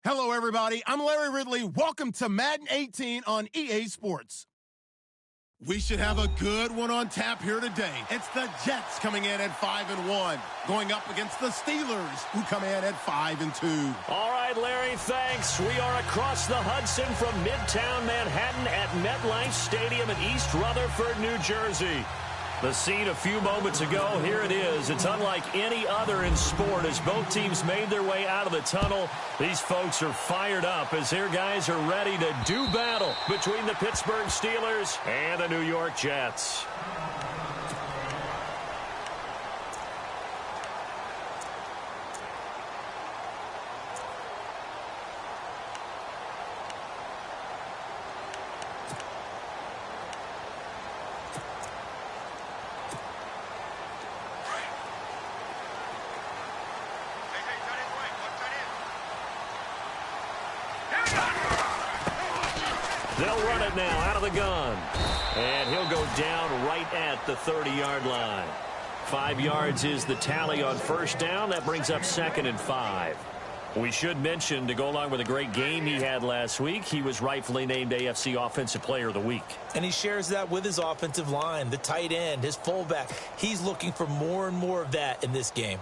Hello, everybody. I'm Larry Ridley. Welcome to Madden 18 on EA Sports. We should have a good one on tap here today. It's the Jets coming in at 5-1, going up against the Steelers, who come in at 5-2. All right, Larry, thanks. We are across the Hudson from Midtown Manhattan at MetLife Stadium in East Rutherford, New Jersey. The scene a few moments ago, here it is. It's unlike any other in sport as both teams made their way out of the tunnel. These folks are fired up as their guys are ready to do battle between the Pittsburgh Steelers and the New York Jets. They'll run it now out of the gun. And he'll go down right at the 30-yard line. 5 yards is the tally on first down. That brings up 2nd and 5. We should mention, to go along with a great game he had last week, he was rightfully named AFC Offensive Player of the Week. And he shares that with his offensive line, the tight end, his fullback. He's looking for more and more of that in this game.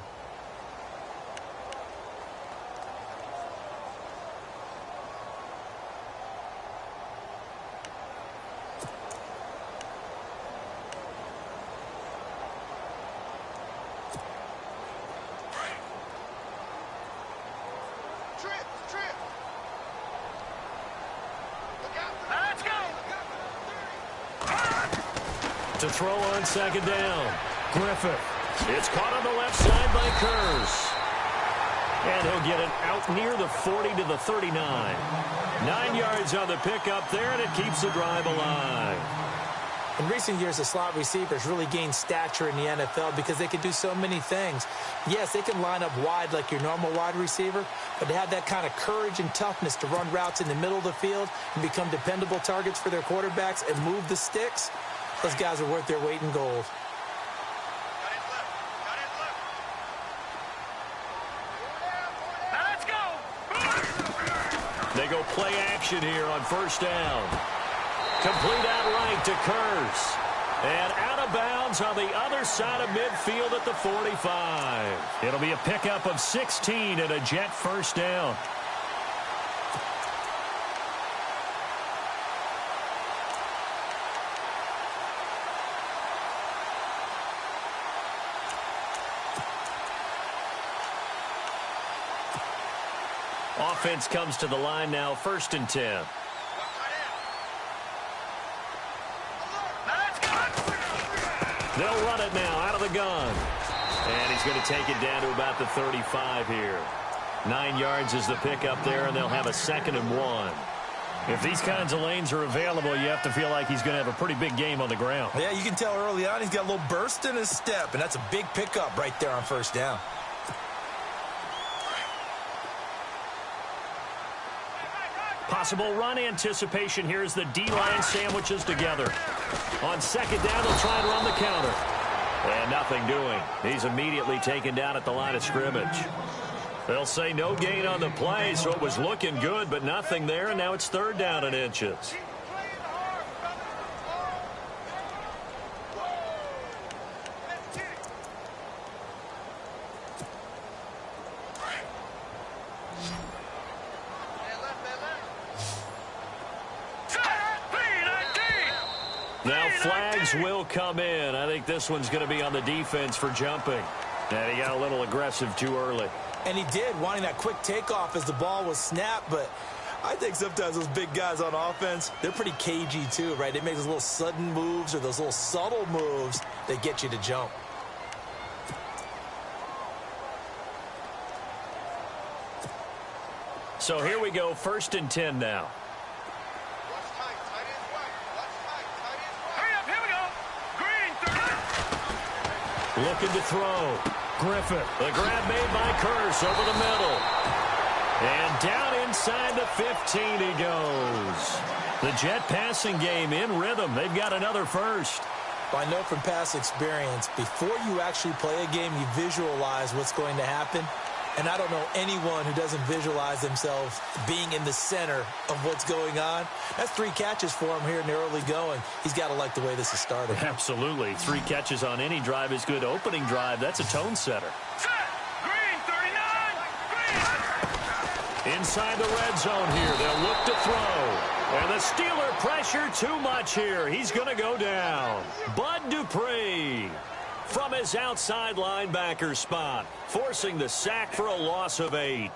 To throw on 2nd down. Griffith. It's caught on the left side by Kurz. And he'll get it out near the 40 to the 39. 9 yards on the pickup there, and it keeps the drive alive. In recent years, the slot receivers really gained stature in the NFL because they can do so many things. Yes, they can line up wide like your normal wide receiver, but to have that kind of courage and toughness to run routes in the middle of the field and become dependable targets for their quarterbacks and move the sticks, those guys are worth their weight in gold. Now let's go. They go play action here on first down. Complete outright to Kurz. And out of bounds on the other side of midfield at the 45. It'll be a pickup of 16 and a Jet first down. Offense comes to the line now, 1st and 10. They'll run it now out of the gun. And he's going to take it down to about the 35 here. 9 yards is the pickup there, and they'll have a 2nd and 1. If these kinds of lanes are available, you have to feel like he's going to have a pretty big game on the ground. Yeah, you can tell early on he's got a little burst in his step, and that's a big pickup right there on first down. Possible run anticipation here as the D-line sandwiches together. On 2nd down, they'll try and run the counter. And nothing doing. He's immediately taken down at the line of scrimmage. They'll say no gain on the play, so it was looking good, but nothing there, and now it's 3rd down and inches. Now flags will come in. I think this one's going to be on the defense for jumping. And he got a little aggressive too early. And he did, wanting that quick takeoff as the ball was snapped. But I think sometimes those big guys on offense, they're pretty cagey too, right? They make those little sudden moves or those little subtle moves that get you to jump. So here we go, 1st and 10 now. Looking to throw. Griffith. The grab made by Kurz over the middle. And down inside the 15 he goes. The Jet passing game in rhythm. They've got another first. Well, I know from past experience, before you actually play a game, you visualize what's going to happen. And I don't know anyone who doesn't visualize themselves being in the center of what's going on. That's 3 catches for him here in the early going. He's got to like the way this is started. Absolutely. 3 catches on any drive is good. Opening drive, that's a tone setter. Set. Green, 39. Green. Inside the red zone here. They'll look to throw. And the Steeler pressure too much here. He's going to go down. Bud Dupree from his outside linebacker spot, forcing the sack for a loss of 8.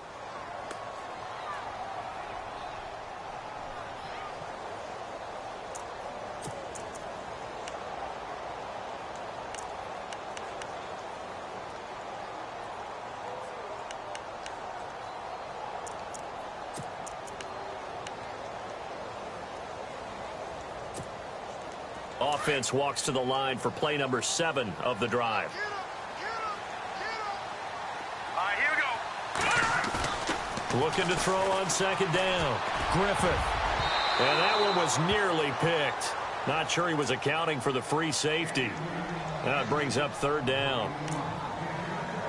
Offense walks to the line for play number 7 of the drive. All right, here we go. Looking to throw on second down. Griffith. And that one was nearly picked. Not sure he was accounting for the free safety. Now it brings up third down.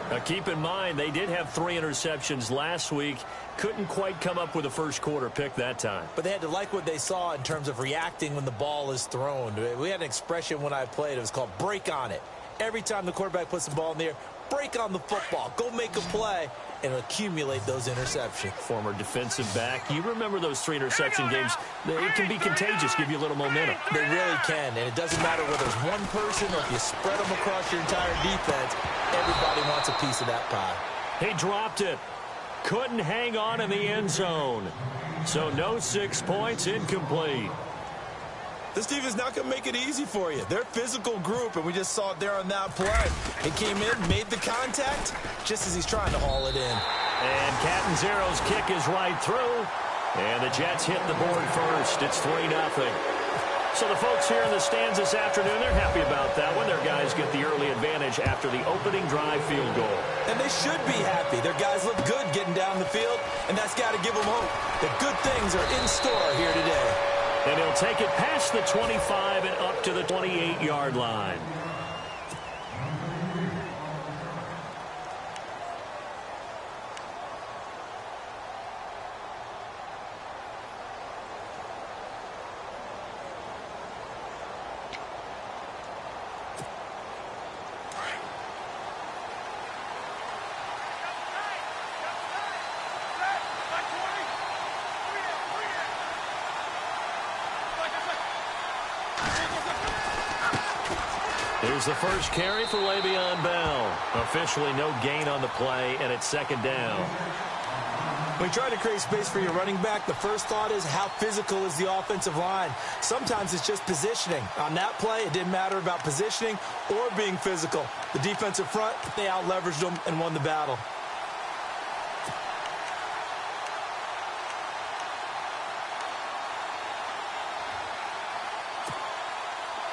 Now keep in mind, they did have 3 interceptions last week. Couldn't quite come up with a first quarter pick that time. But they had to like what they saw in terms of reacting when the ball is thrown. We had an expression when I played. It was called break on it. Every time the quarterback puts the ball in the air, break on the football. Go make a play and accumulate those interceptions. Former defensive back. You remember those 3 interception games. It can be contagious, give you a little momentum. They really can, and it doesn't matter whether it's one person or if you spread them across your entire defense. Everybody wants a piece of that pie. He dropped it. Couldn't hang on in the end zone. So no 6 points, incomplete. This defense is not going to make it easy for you. They're a physical group, and we just saw it there on that play. He came in, made the contact, just as he's trying to haul it in. And Catanzaro's kick is right through. And the Jets hit the board first. It's 3-0. So the folks here in the stands this afternoon, they're happy about that one. Their guys get the early advantage after the opening drive field goal. And they should be happy. Their guys look good getting down the field, and that's got to give them hope that good things are in store here today. And he'll take it past the 25 and up to the 28-yard line. Here's the first carry for Le'Veon Bell. Officially no gain on the play, and it's second down. When you try to create space for your running back, the first thought is how physical is the offensive line. Sometimes it's just positioning. On that play, it didn't matter about positioning or being physical. The defensive front, they out-leveraged them and won the battle.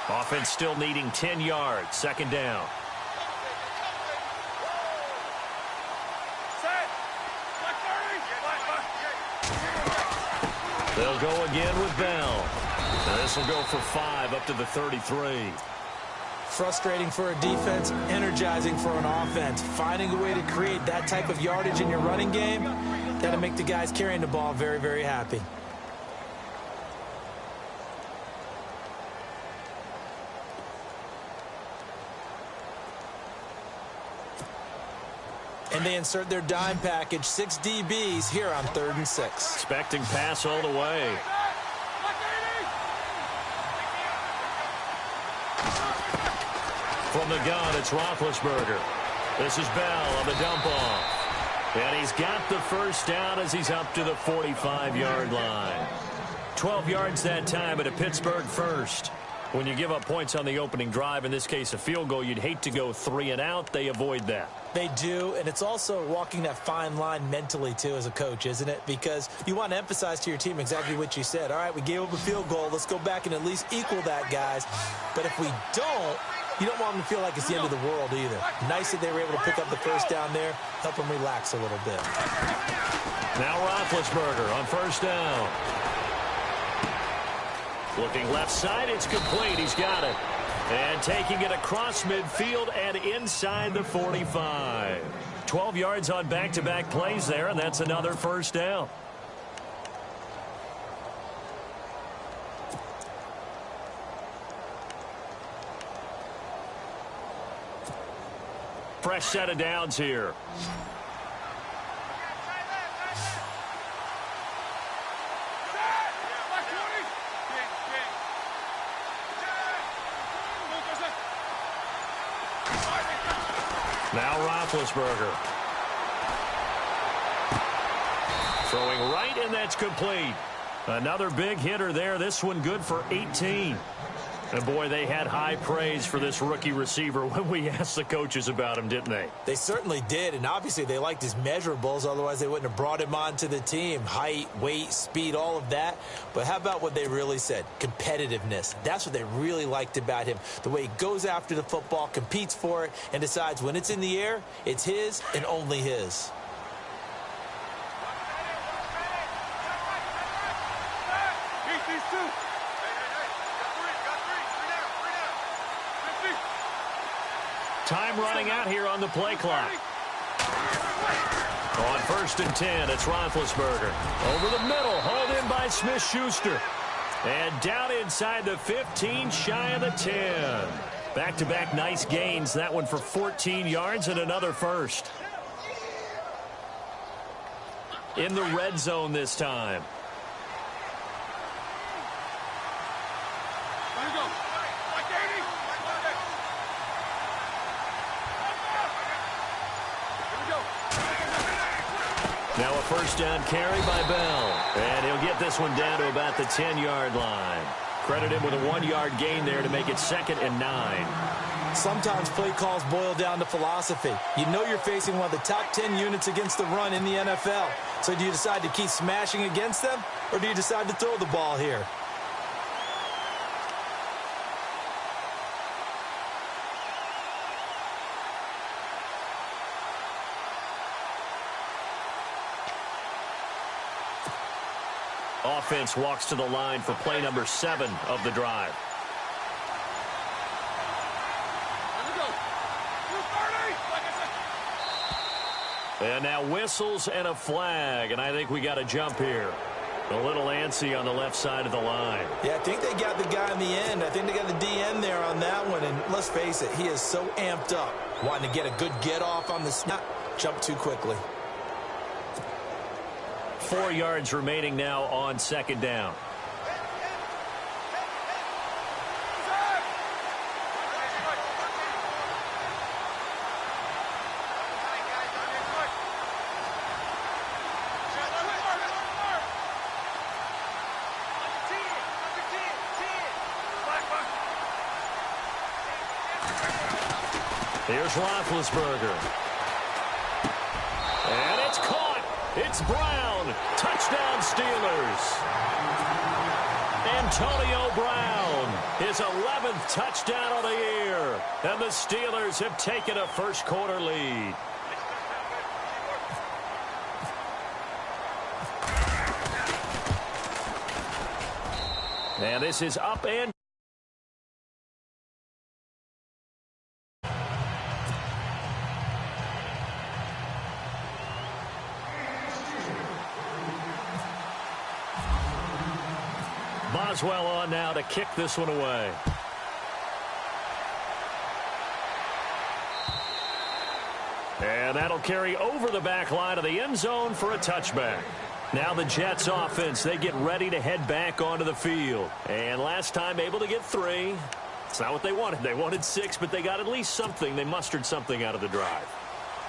Offense still needing 10 yards. Second down. They'll go again with Bell. This will go for 5 up to the 33. Frustrating for a defense, energizing for an offense. Finding a way to create that type of yardage in your running game, that'll make the guys carrying the ball very, very happy. And they insert their dime package, 6 DBs here on 3rd and 6. Expecting pass all the way. From the gun, it's Roethlisberger. This is Bell on the dump off. And he's got the first down as he's up to the 45-yard line. 12 yards that time at a Pittsburgh first. When you give up points on the opening drive, in this case a field goal, you'd hate to go 3 and out. They avoid that. They do, and it's also walking that fine line mentally, too, as a coach, isn't it? Because you want to emphasize to your team exactly what you said. All right, we gave up a field goal. Let's go back and at least equal that, guys. But if we don't, you don't want them to feel like it's the end of the world either. Nice that they were able to pick up the first down there, help them relax a little bit. Now Roethlisberger on first down. Looking left side, it's complete. He's got it. And taking it across midfield and inside the 45. 12 yards on back-to-back plays there, and that's another first down. Fresh set of downs here. Now Roethlisberger. Throwing right, and that's complete. Another big hitter there. This one good for 18. And, boy, they had high praise for this rookie receiver when we asked the coaches about him, didn't they? They certainly did, and obviously they liked his measurables. Otherwise, they wouldn't have brought him onto the team. Height, weight, speed, all of that. But how about what they really said? Competitiveness. That's what they really liked about him. The way he goes after the football, competes for it, and decides when it's in the air, it's his and only his. Time running out here on the play clock. On 1st and 10, it's Roethlisberger. Over the middle, hauled in by Smith-Schuster. And down inside the 15, shy of the 10. Back-to-back nice gains. That one for 14 yards and another first. In the red zone this time. Now a first down carry by Bell. And he'll get this one down to about the 10-yard line. Credit him with a 1-yard gain there to make it 2nd and 9. Sometimes play calls boil down to philosophy. You know you're facing one of the top 10 units against the run in the NFL. So do you decide to keep smashing against them, or do you decide to throw the ball here? Offense walks to the line for play number 7 of the drive. And now whistles and a flag, and I think we got a jump here. A little antsy on the left side of the line. Yeah, I think they got the guy in the end. I think they got the DN there on that one, and let's face it, he is so amped up. Wanting to get a good get-off on the snap, jump too quickly. 4 yards remaining now on 2nd down. Here's Roethlisberger. And it's caught. It's Brown. Touchdown, Steelers. Antonio Brown, his 11th touchdown of the year. And the Steelers have taken a first-quarter lead. And this is up and Boswell on now to kick this one away. And that'll carry over the back line of the end zone for a touchback. Now the Jets offense, they get ready to head back onto the field. And last time able to get 3. It's not what they wanted. They wanted 6, but they got at least something. They mustered something out of the drive.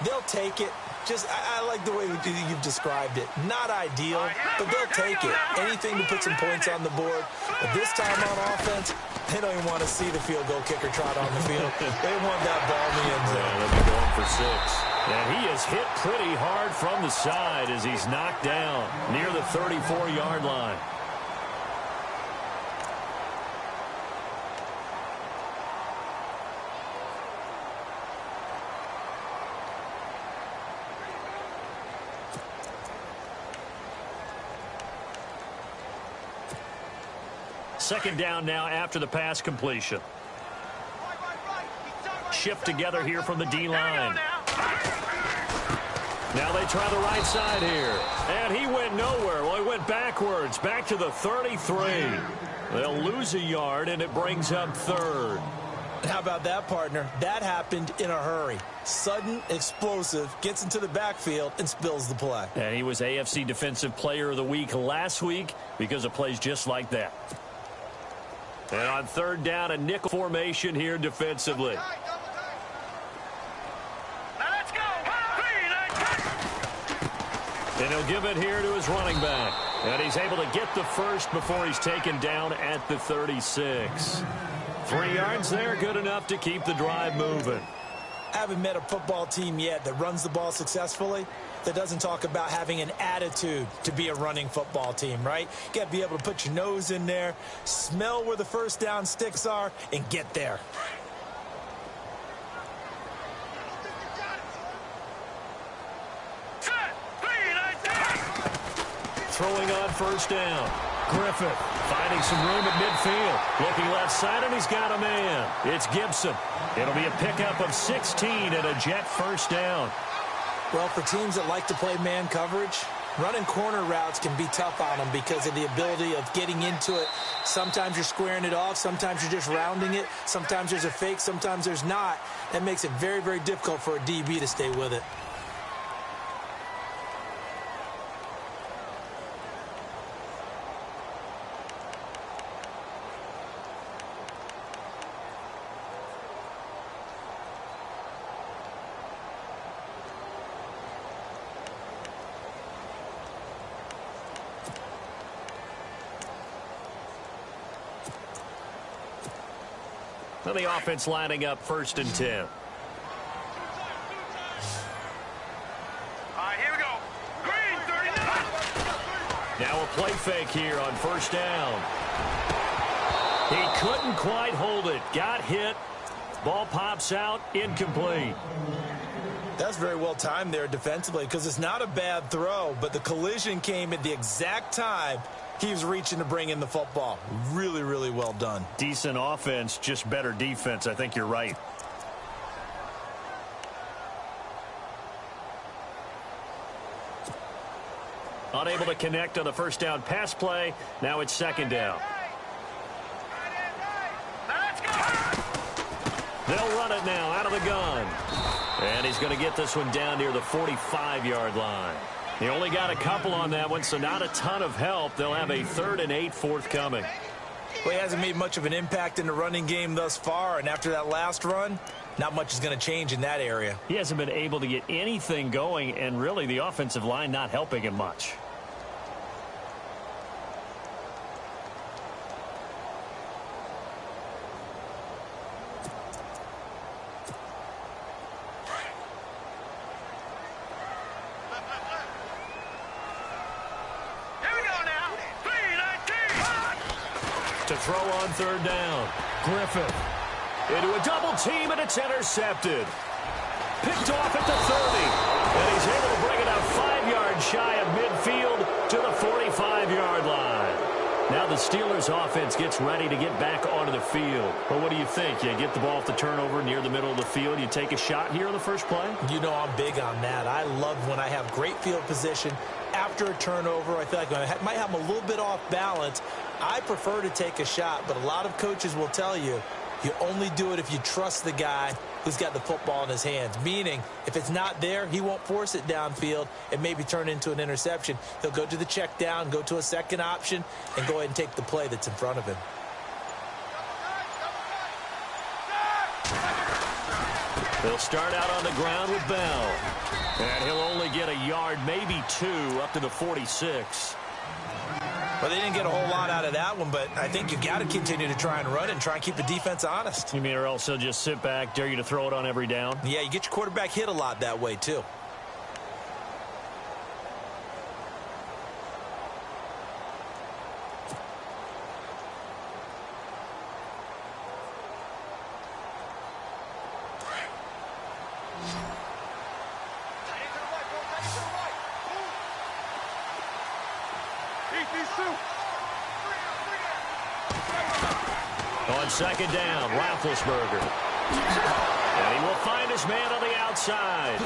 They'll take it. Just, I like the way you've described it. Not ideal, but they'll take it. Anything to put some points on the board. But this time on offense, they don't even want to see the field goal kicker trot on the field. They want that ball in the end zone. Yeah, they'll be going for 6. And he is hit pretty hard from the side as he's knocked down near the 34-yard line. Second down now after the pass completion. Shift together here from the D-line. Now they try the right side here. And he went nowhere. Well, he went backwards, back to the 33. They'll lose a yard, and it brings up third. How about that, partner? That happened in a hurry. Sudden, explosive, gets into the backfield, and spills the play. And he was AFC Defensive Player of the Week last week because of plays just like that. And on third down, a nickel formation here defensively. And he'll give it here to his running back. And he's able to get the first before he's taken down at the 36. 3 yards there, good enough to keep the drive moving. I haven't met a football team yet that runs the ball successfully that doesn't talk about having an attitude to be a running football team, right? You got to be able to put your nose in there, smell where the first down sticks are, and get there. Throwing on first down. Griffith finding some room at midfield. Looking left side, and he's got a man. It's Gibson. It'll be a pickup of 16 and a Jet first down. Well, for teams that like to play man coverage, running corner routes can be tough on them because of the ability of getting into it. Sometimes you're squaring it off. Sometimes you're just rounding it. Sometimes there's a fake. Sometimes there's not. That makes it very, very difficult for a DB to stay with it. And the offense lining up first and 10. All right, here we go. Green, 39. Now a play fake here on first down. He couldn't quite hold it. Got hit. Ball pops out. Incomplete. That's very well timed there defensively because it's not a bad throw, but the collision came at the exact time he was reaching to bring in the football. Really, really well done. Decent offense, just better defense. I think you're right. Unable to connect on the first down pass play. Now it's second down. They'll run it now out of the gun. And he's going to get this one down near the 45-yard line. He only got a couple on that one, so not a ton of help. They'll have a 3rd and 8 forthcoming. Well, he hasn't made much of an impact in the running game thus far, and after that last run, not much is going to change in that area. He hasn't been able to get anything going, and really the offensive line not helping him much. To throw on third down. Griffith into a double team, and it's intercepted. Picked off at the 30. And he's able to bring it out 5 yards shy of midfield to the 45-yard line. Now the Steelers offense gets ready to get back onto the field. Well, what do you think? You get the ball off the turnover near the middle of the field. You take a shot here on the first play? You know I'm big on that. I love when I have great field position after a turnover. I feel like I might have them a little bit off balance. I prefer to take a shot, but a lot of coaches will tell you, you only do it if you trust the guy who's got the football in his hands. Meaning, if it's not there, he won't force it downfield and maybe turn into an interception. He'll go to the check down, go to a second option, and go ahead and take the play that's in front of him. They'll start out on the ground with Bell. And he'll only get a yard, maybe 2, up to the 46. Well, they didn't get a whole lot out of that one, but I think you got to continue to try and run it and try and keep the defense honest. You mean or else he'll just sit back, dare you to throw it on every down? Yeah, you get your quarterback hit a lot that way, too. On second down, Roethlisberger. And he will find his man on the outside.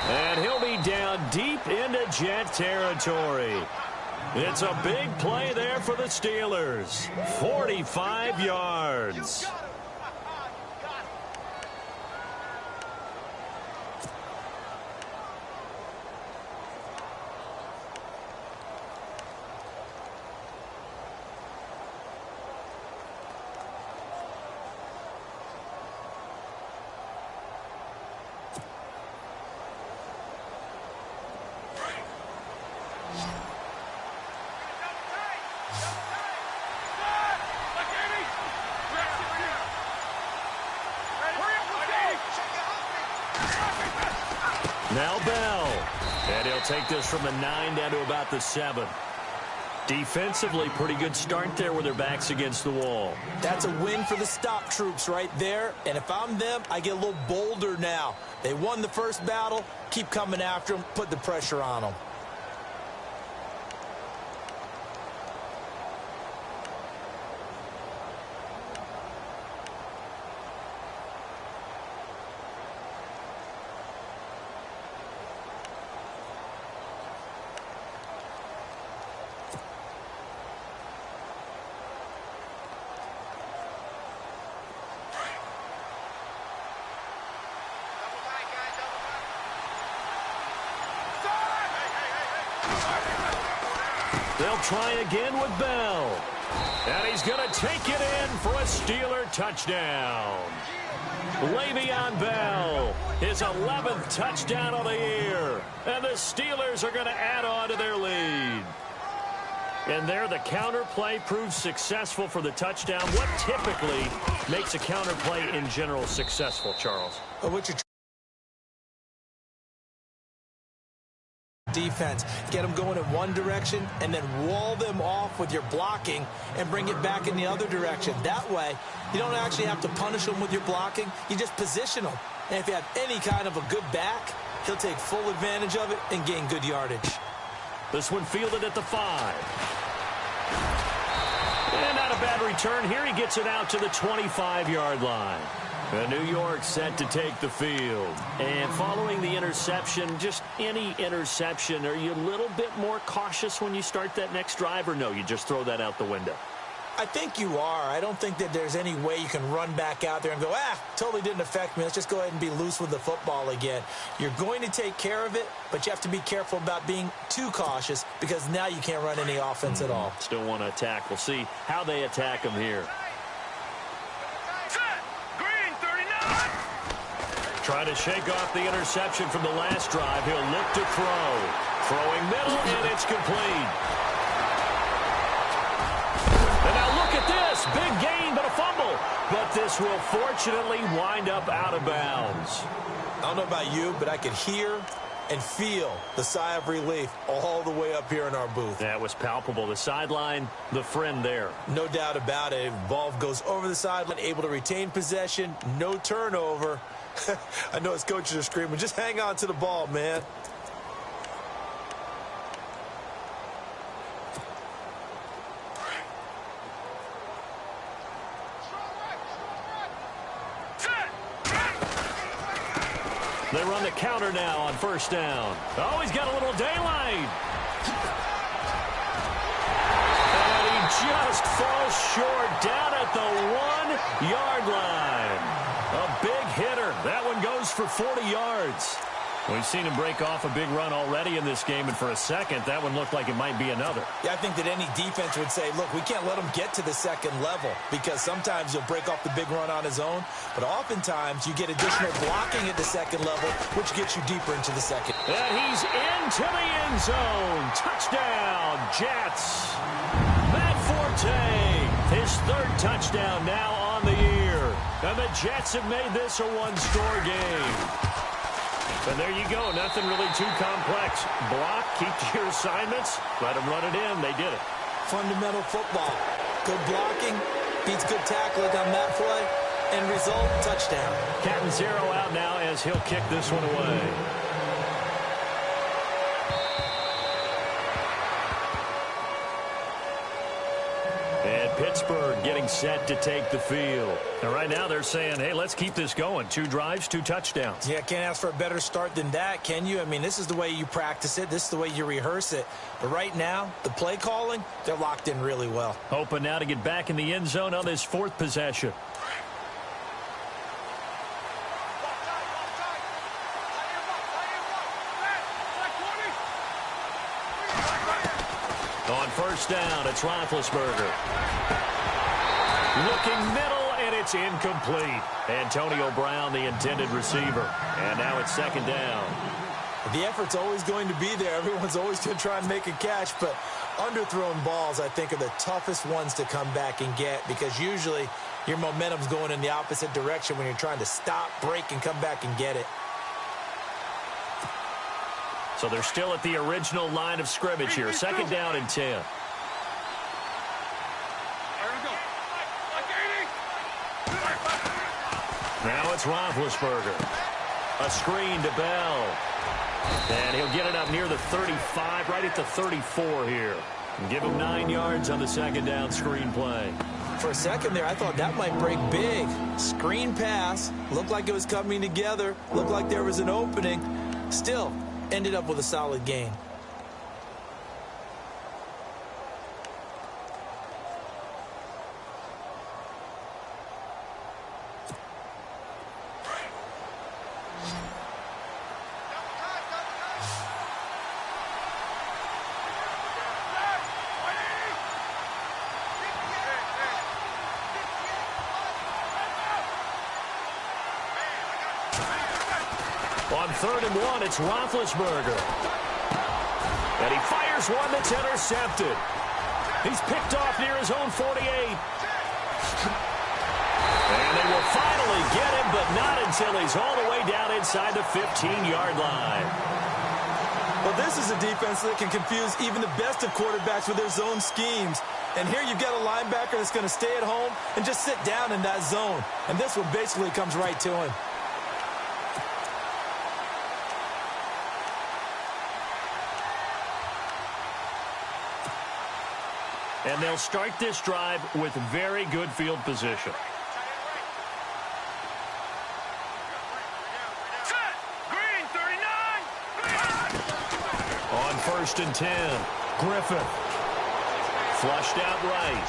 And he'll be down deep into Jet territory. It's a big play there for the Steelers. 45 yards. Now Bell, and he'll take this from the 9 down to about the 7. Defensively, pretty good start there with their backs against the wall. That's a win for the stop troops right there, and if I'm them, I get a little bolder now. They won the first battle, keep coming after them, put the pressure on them. They'll try again with Bell. And he's going to take it in for a Steeler touchdown. Le'Veon Bell, his 11th touchdown of the year. And the Steelers are going to add on to their lead. And there, the counter play proves successful for the touchdown. What typically makes a counter play in general successful, Charles? Defense, get them going in one direction and then wall them off with your blocking and bring it back in the other direction. That way, you don't actually have to punish them with your blocking. You just position them. And if you have any kind of a good back, he'll take full advantage of it and gain good yardage. This one fielded at the 5. And not a bad return here. He gets it out to the 25-yard line. New York set to take the field. And following the interception, just any interception, are you a little bit more cautious when you start that next drive, or no, you just throw that out the window? I think you are. I don't think that there's any way you can run back out there and go, totally didn't affect me. Let's just go ahead and be loose with the football again. You're going to take care of it, but you have to be careful about being too cautious because now you can't run any offense at all. Still want to attack. We'll see how they attack him here. Trying to shake off the interception from the last drive. He'll look to throw. Throwing middle, and it's complete. And now look at this. Big gain, but a fumble. But this will fortunately wind up out of bounds. I don't know about you, but I could hear and feel the sigh of relief all the way up here in our booth. That was palpable. The sideline, the friend there. No doubt about it. Ball goes over the sideline, able to retain possession, no turnover. I know his coaches are screaming, just hang on to the ball, man. They run the counter now on first down. Oh, he's got a little daylight. And he just falls short down at the 1-yard line. A big hitter. That one goes for 40 yards. We've seen him break off a big run already in this game, and for a second, that one looked like it might be another. Yeah, I think that any defense would say, look, we can't let him get to the second level because sometimes he'll break off the big run on his own, but oftentimes you get additional blocking at the second level, which gets you deeper into the second. And he's into the end zone. Touchdown, Jets. Matt Forte, his 3rd touchdown now on the year. And the Jets have made this a one-score game. And there you go. Nothing really too complex. Block, keep to your assignments, let them run it in. They did it. Fundamental football. Good blocking, beats good tackling on that play, and result, touchdown. Cat and 0 out now as he'll kick this one away. And Pittsburgh getting set to take the field. And right now they're saying, hey, let's keep this going. 2 drives, 2 touchdowns. Yeah, can't ask for a better start than that, can you? I mean, this is the way you practice it. This is the way you rehearse it. But right now, the play calling, they're locked in really well. Hoping now to get back in the end zone on this 4th possession. On first down, it's Roethlisberger. Looking middle, and it's incomplete. Antonio Brown, the intended receiver. And now it's 2nd down. The effort's always going to be there. Everyone's always going to try and make a catch, but underthrown balls, I think, are the toughest ones to come back and get because usually your momentum's going in the opposite direction when you're trying to stop, break, and come back and get it. So they're still at the original line of scrimmage here. 2nd down and 10. Now it's Roethlisberger. A screen to Bell. And he'll get it up near the 35, right at the 34 here. And give him 9 yards on the 2nd down screen play. For a second there, I thought that might break big. Screen pass. Looked like it was coming together. Looked like there was an opening. Still, ended up with a solid gain. On 3rd and 1, it's Roethlisberger. And he fires one that's intercepted. He's picked off near his own 48. And they will finally get him, but not until he's all the way down inside the 15-yard line. Well, this is a defense that can confuse even the best of quarterbacks with their zone schemes. And here you've got a linebacker that's going to stay at home and just sit down in that zone. And this one basically comes right to him. And they'll start this drive with very good field position. Green, 39. On 1st and 10, Griffin. Flushed out right.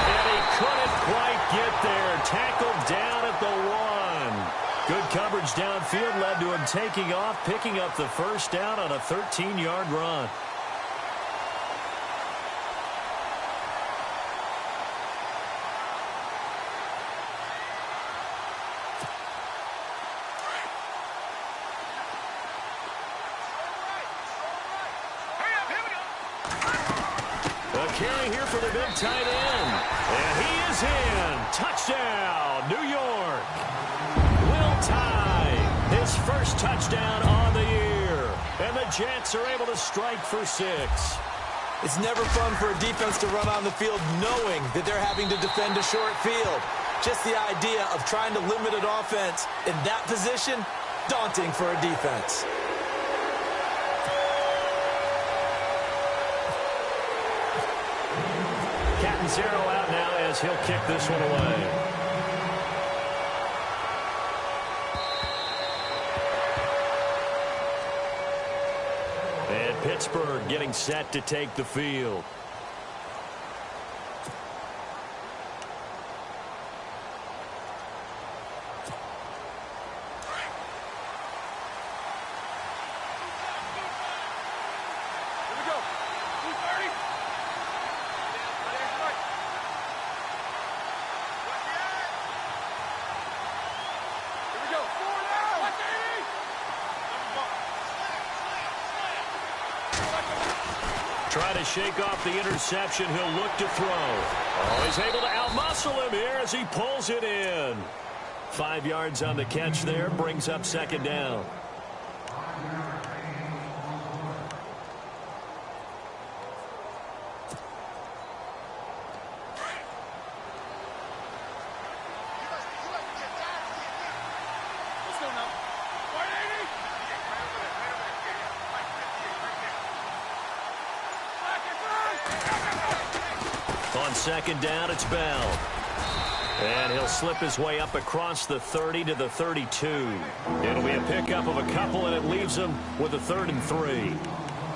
And he couldn't quite get there. Tackled down at the 1. Good coverage downfield led to him taking off, picking up the 1st down on a 13-yard run. Carry here for the big tight end. And he is in. Touchdown, New York. Will tie his first touchdown on the year. And the Jets are able to strike for 6. It's never fun for a defense to run on the field knowing that they're having to defend a short field. Just the idea of trying to limit an offense in that position, daunting for a defense. Zero out now as he'll kick this one away. And Pittsburgh getting set to take the field. Try to shake off the interception. He'll look to throw. Oh, he's able to outmuscle him here as he pulls it in. 5 yards on the catch there. Brings up 2nd down. On second down, it's Bell. And he'll slip his way up across the 30 to the 32. It'll be a pickup of a couple, and it leaves him with a 3rd and 3.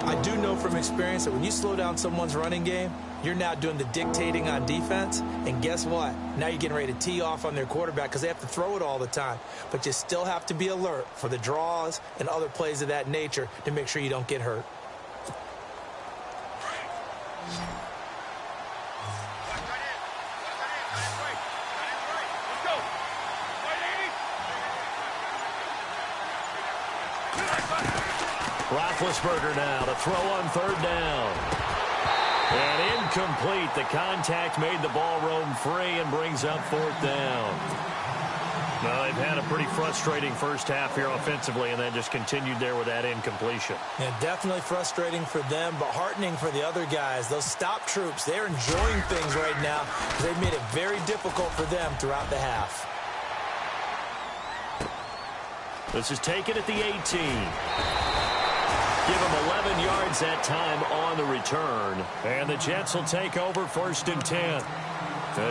I do know from experience that when you slow down someone's running game, you're now doing the dictating on defense. And guess what? Now you're getting ready to tee off on their quarterback because they have to throw it all the time. But you still have to be alert for the draws and other plays of that nature to make sure you don't get hurt. Roethlisberger now to throw on 3rd down. And incomplete. The contact made the ball roam free and brings up 4th down. Well, they've had a pretty frustrating first half here offensively, and then just continued there with that incompletion. Yeah, definitely frustrating for them, but heartening for the other guys. Those stop troops, they're enjoying things right now because they've made it very difficult for them throughout the half. This is taken at the 18. Give him 11 yards that time on the return. And the Jets will take over 1st and 10.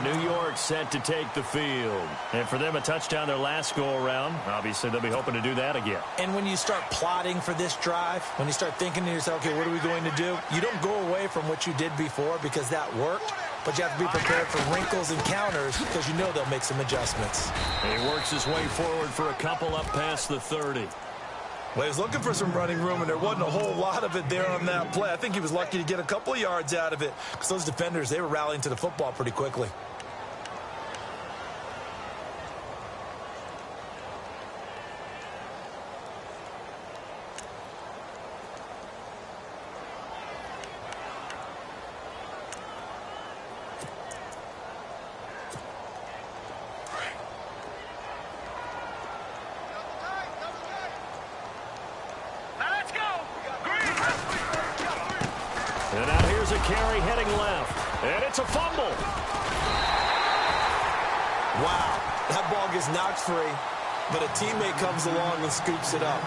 New York set to take the field. And for them, a touchdown their last go-around. Obviously, they'll be hoping to do that again. And when you start plotting for this drive, when you start thinking to yourself, okay, what are we going to do? You don't go away from what you did before because that worked. But you have to be prepared for wrinkles and counters because you know they'll make some adjustments. And he works his way forward for a couple up past the 30. Well, he was looking for some running room, and there wasn't a whole lot of it there on that play. I think he was lucky to get a couple of yards out of it because those defenders, they were rallying to the football pretty quickly. And now here's a carry heading left. And it's a fumble. Wow, that ball gets knocked free, but a teammate comes along and scoops it up.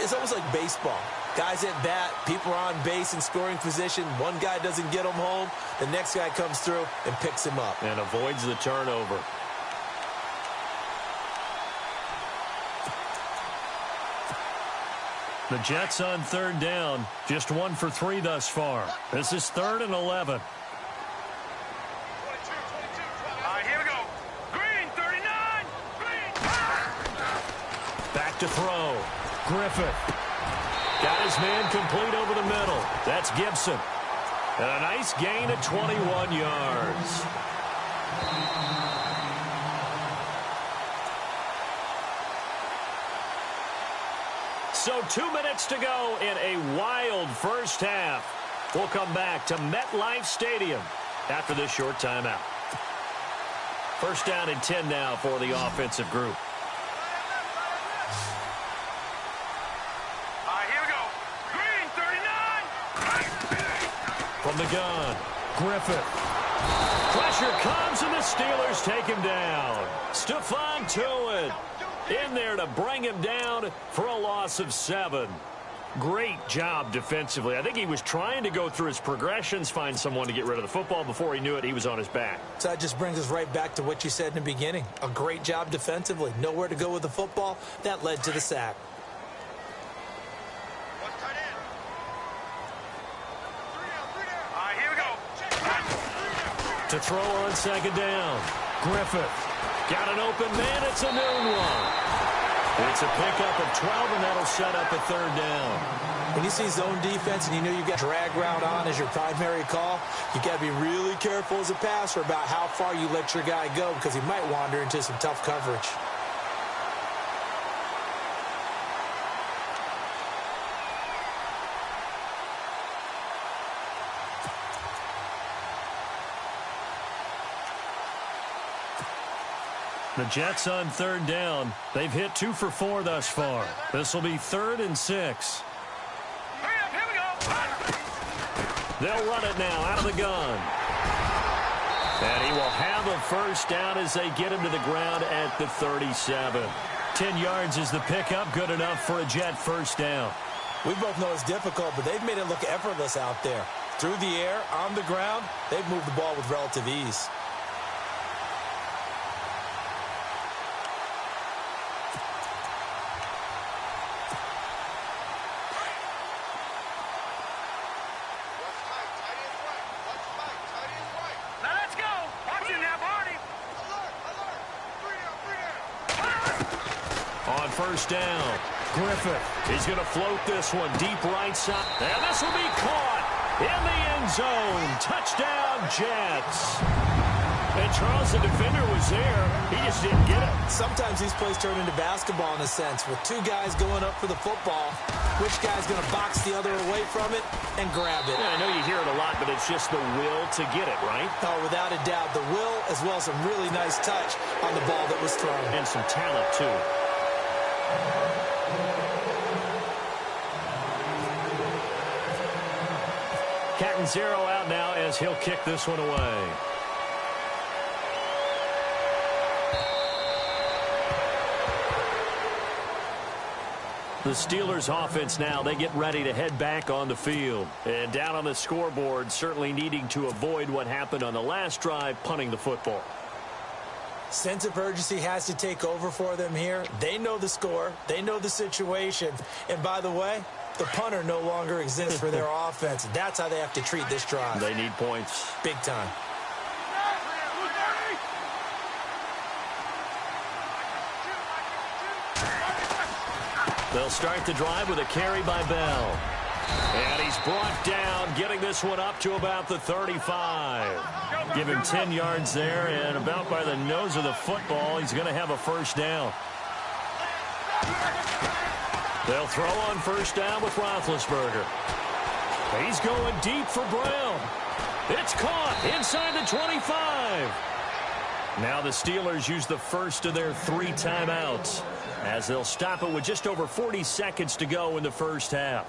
It's almost like baseball. Guys at bat, people are on base in scoring position. One guy doesn't get him home. The next guy comes through and picks him up. And avoids the turnover. The Jets on 3rd down, just 1 for 3 thus far. This is 3rd and 11. Here we go. Green, 39. Green. Back to throw. Griffith. Got his man complete over the middle. That's Gibson. And a nice gain of 21 yards. So 2 minutes to go in a wild first half. We'll come back to MetLife Stadium after this short timeout. 1st down and 10 now for the offensive group. Here we go. Green, 39. From the gun, Griffith. Pressure comes, and the Steelers take him down. Stephon Tuitt in there to bring him down for a loss of 7. Great job defensively. I think he was trying to go through his progressions, find someone to get rid of the football. Before he knew it, he was on his back. So that just brings us right back to what you said in the beginning. A great job defensively. Nowhere to go with the football. That led to the sack. Here we go. To throw on 2nd down. Griffith. Got an open man. It's a noon one. It's a pickup of 12, and that'll set up a 3rd down. When you see zone defense and you know you've got drag route on as your primary call, you got to be really careful as a passer about how far you let your guy go because he might wander into some tough coverage. The Jets on 3rd down. They've hit 2 for 4 thus far. This will be 3rd and 6. Hurry up, here we go. They'll run it now out of the gun. And he will have a 1st down as they get him to the ground at the 37. 10 yards is the pickup. Good enough for a Jet 1st down. We both know it's difficult, but they've made it look effortless out there. Through the air, on the ground, they've moved the ball with relative ease. On first down, Griffith is going to float this one deep right side. And this will be caught in the end zone. Touchdown, Jets. And Charles, the defender, was there. He just didn't get it. Sometimes these plays turn into basketball in a sense, with two guys going up for the football. Which guy's going to box the other away from it and grab it? Yeah, I know you hear it a lot, but it's just the will to get it, right? Oh, without a doubt. The will, as well as some really nice touch on the ball that was thrown. And some talent, too. Catanzaro out now as he'll kick this one away. The Steelers offense now, they get ready to head back on the field. And down on the scoreboard, certainly needing to avoid what happened on the last drive, punting the football. Sense of urgency has to take over for them here. They know the score. They know the situation. And by the way, the punter no longer exists for their offense. That's how they have to treat this drive. They need points. Big time. They'll start the drive with a carry by Bell. And he's brought down, getting this one up to about the 35. Give him 10 yards there, and about by the nose of the football, he's going to have a first down. They'll throw on first down with Roethlisberger. He's going deep for Brown. It's caught inside the 25. Now the Steelers use the first of their 3 timeouts, as they'll stop it with just over 40 seconds to go in the first half.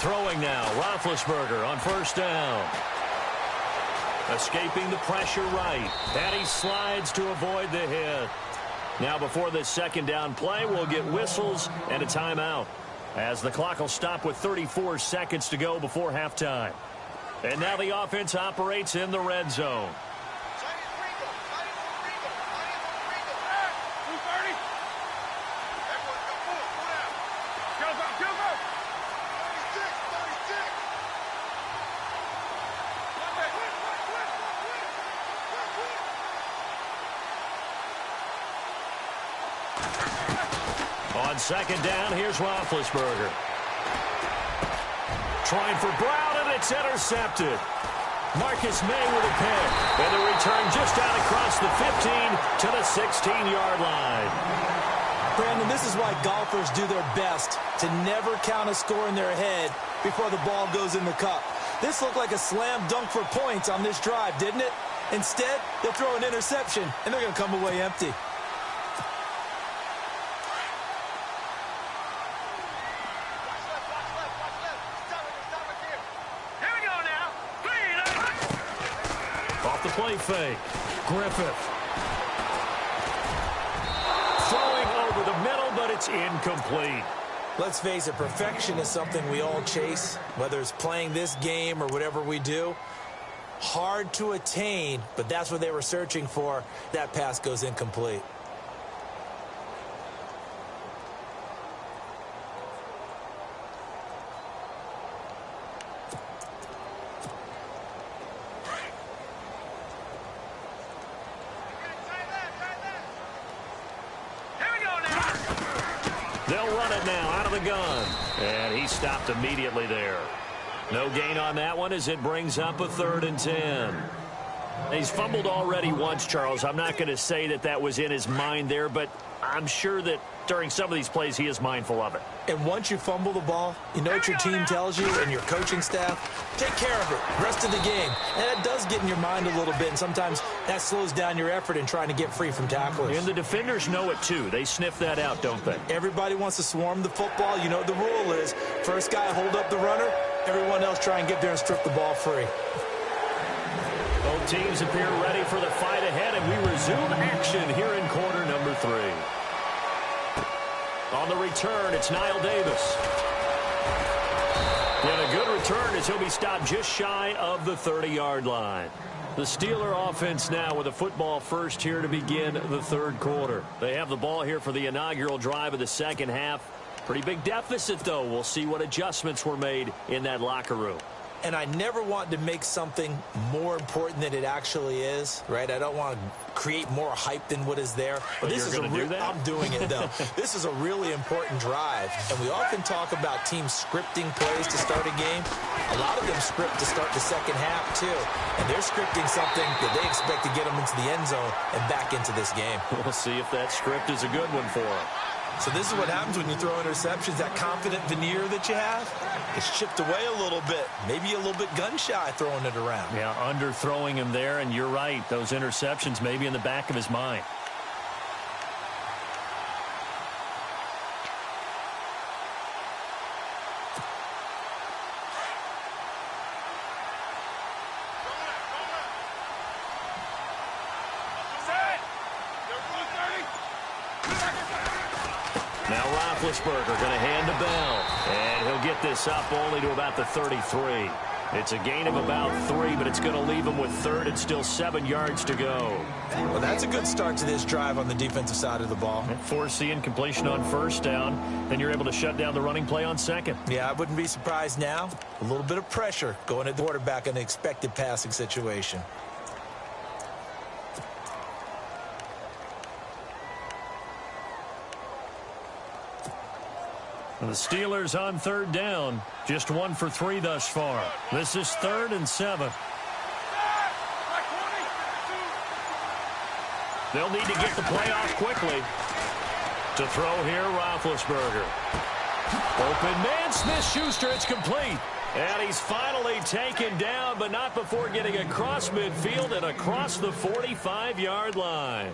Throwing now, Roethlisberger on first down. Escaping the pressure right. And he slides to avoid the hit. Now before this second down play, we'll get whistles and a timeout, as the clock will stop with 34 seconds to go before halftime. And now the offense operates in the red zone. On second down, here's Roethlisberger. Trying for Brown, and it's intercepted. Marcus May with a pick. And the return just out across the 15 to the 16-yard line. Brandon, this is why golfers do their best to never count a score in their head before the ball goes in the cup. This looked like a slam dunk for points on this drive, didn't it? Instead, they'll throw an interception, and they're going to come away empty. Off the play fake. Griffith. Throwing over the middle, but it's incomplete. Let's face it, perfection is something we all chase, whether it's playing this game or whatever we do. Hard to attain, but that's what they were searching for. That pass goes incomplete. They'll run it now out of the gun. And he stopped immediately there. No gain on that one as it brings up a 3rd and 10. He's fumbled already once, Charles. I'm not going to say that was in his mind there, but I'm sure that during some of these plays he is mindful of it. And once you fumble the ball, you know what your team tells you and your coaching staff? Take care of it. Rest of the game. And that does get in your mind a little bit, and sometimes that slows down your effort in trying to get free from tacklers. And the defenders know it, too. They sniff that out, don't they? Everybody wants to swarm the football. You know what the rule is. First guy hold up the runner. Everyone else try and get there and strip the ball free. Both teams appear ready for the fight ahead, and we resume action here in quarter number 3. On the return, it's Niall Davis. And a good return as he'll be stopped just shy of the 30-yard line. The Steeler offense now with a football first here to begin the 3rd quarter. They have the ball here for the inaugural drive of the 2nd half. Pretty big deficit, though. We'll see what adjustments were made in that locker room. And I never want to make something more important than it actually is, right? I don't want to create more hype than what is there. But this is I'm doing it, though. This is a really important drive. And we often talk about teams scripting plays to start a game. A lot of them script to start the 2nd half, too. And they're scripting something that they expect to get them into the end zone and back into this game. We'll see if that script is a good one for them. So this is what happens when you throw interceptions. That confident veneer that you have, it's chipped away a little bit. Maybe a little bit gun-shy throwing it around. Yeah, under-throwing him there, and you're right. Those interceptions may be in the back of his mind. Now Roethlisberger going to hand to Bell. And he'll get this up only to about the 33. It's a gain of about 3, but it's going to leave him with 3rd and still 7 yards to go. Well, that's a good start to this drive on the defensive side of the ball. Force the incompletion on 1st down. Then you're able to shut down the running play on 2nd. Yeah, I wouldn't be surprised now. A little bit of pressure going at the quarterback in an expected passing situation. The Steelers on 3rd down. Just 1 for 3 thus far. This is 3rd and 7. They'll need to get the play off quickly. To throw here, Roethlisberger. Open man, Smith-Schuster, it's complete. And he's finally taken down, but not before getting across midfield and across the 45-yard line.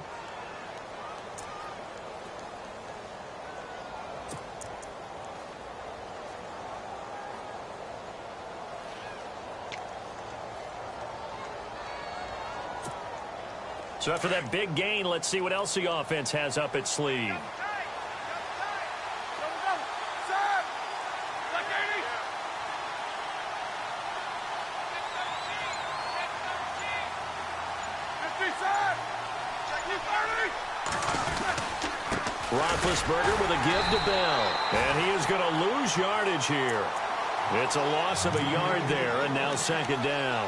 So after that big gain, let's see what else the offense has up its sleeve. Roethlisberger with a give to Bell. And he is going to lose yardage here. It's a loss of a yard there, and now 2nd down.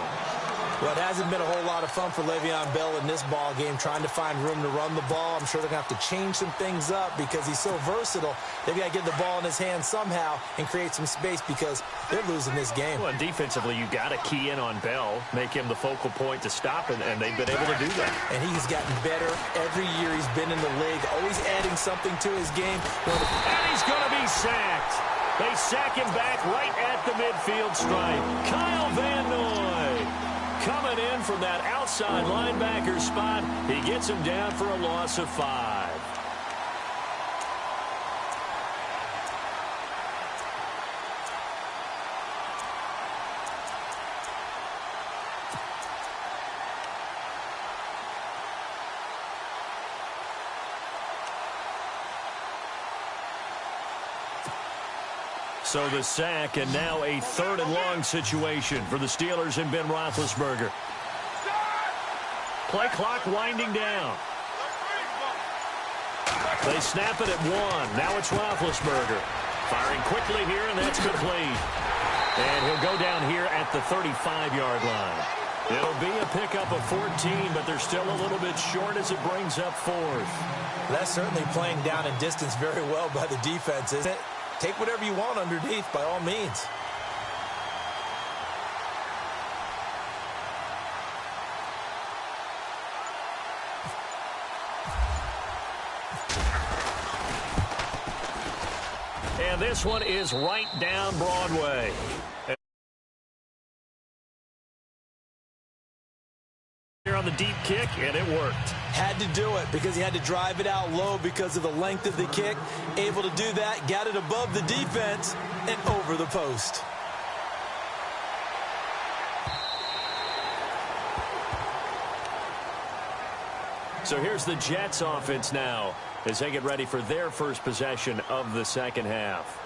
Well, it hasn't been a whole lot of fun for Le'Veon Bell in this ball game, trying to find room to run the ball. I'm sure they're going to have to change some things up because he's so versatile. They've got to get the ball in his hands somehow and create some space because they're losing this game. Well, and defensively, you've got to key in on Bell, make him the focal point to stop, and they've been able to do that. And he's gotten better every year he's been in the league, always adding something to his game. And he's going to be sacked. They sack him back right at the midfield stripe. Kyle Van Noy coming in from that outside linebacker spot. He gets him down for a loss of 5. So the sack, and now a 3rd and long situation for the Steelers and Ben Roethlisberger. Play clock winding down. They snap it at 1. Now it's Roethlisberger. Firing quickly here, and that's complete. And he'll go down here at the 35-yard line. It'll be a pickup of 14, but they're still a little bit short as it brings up 4th. That's certainly playing down in distance very well by the defense, isn't it? Take whatever you want underneath, by all means. And this one is right down Broadway. Here on the deep kick, and it worked. Had to do it because he had to drive it out low because of the length of the kick. Able to do that, got it above the defense and over the post. So here's the Jets offense now as they get ready for their first possession of the second half.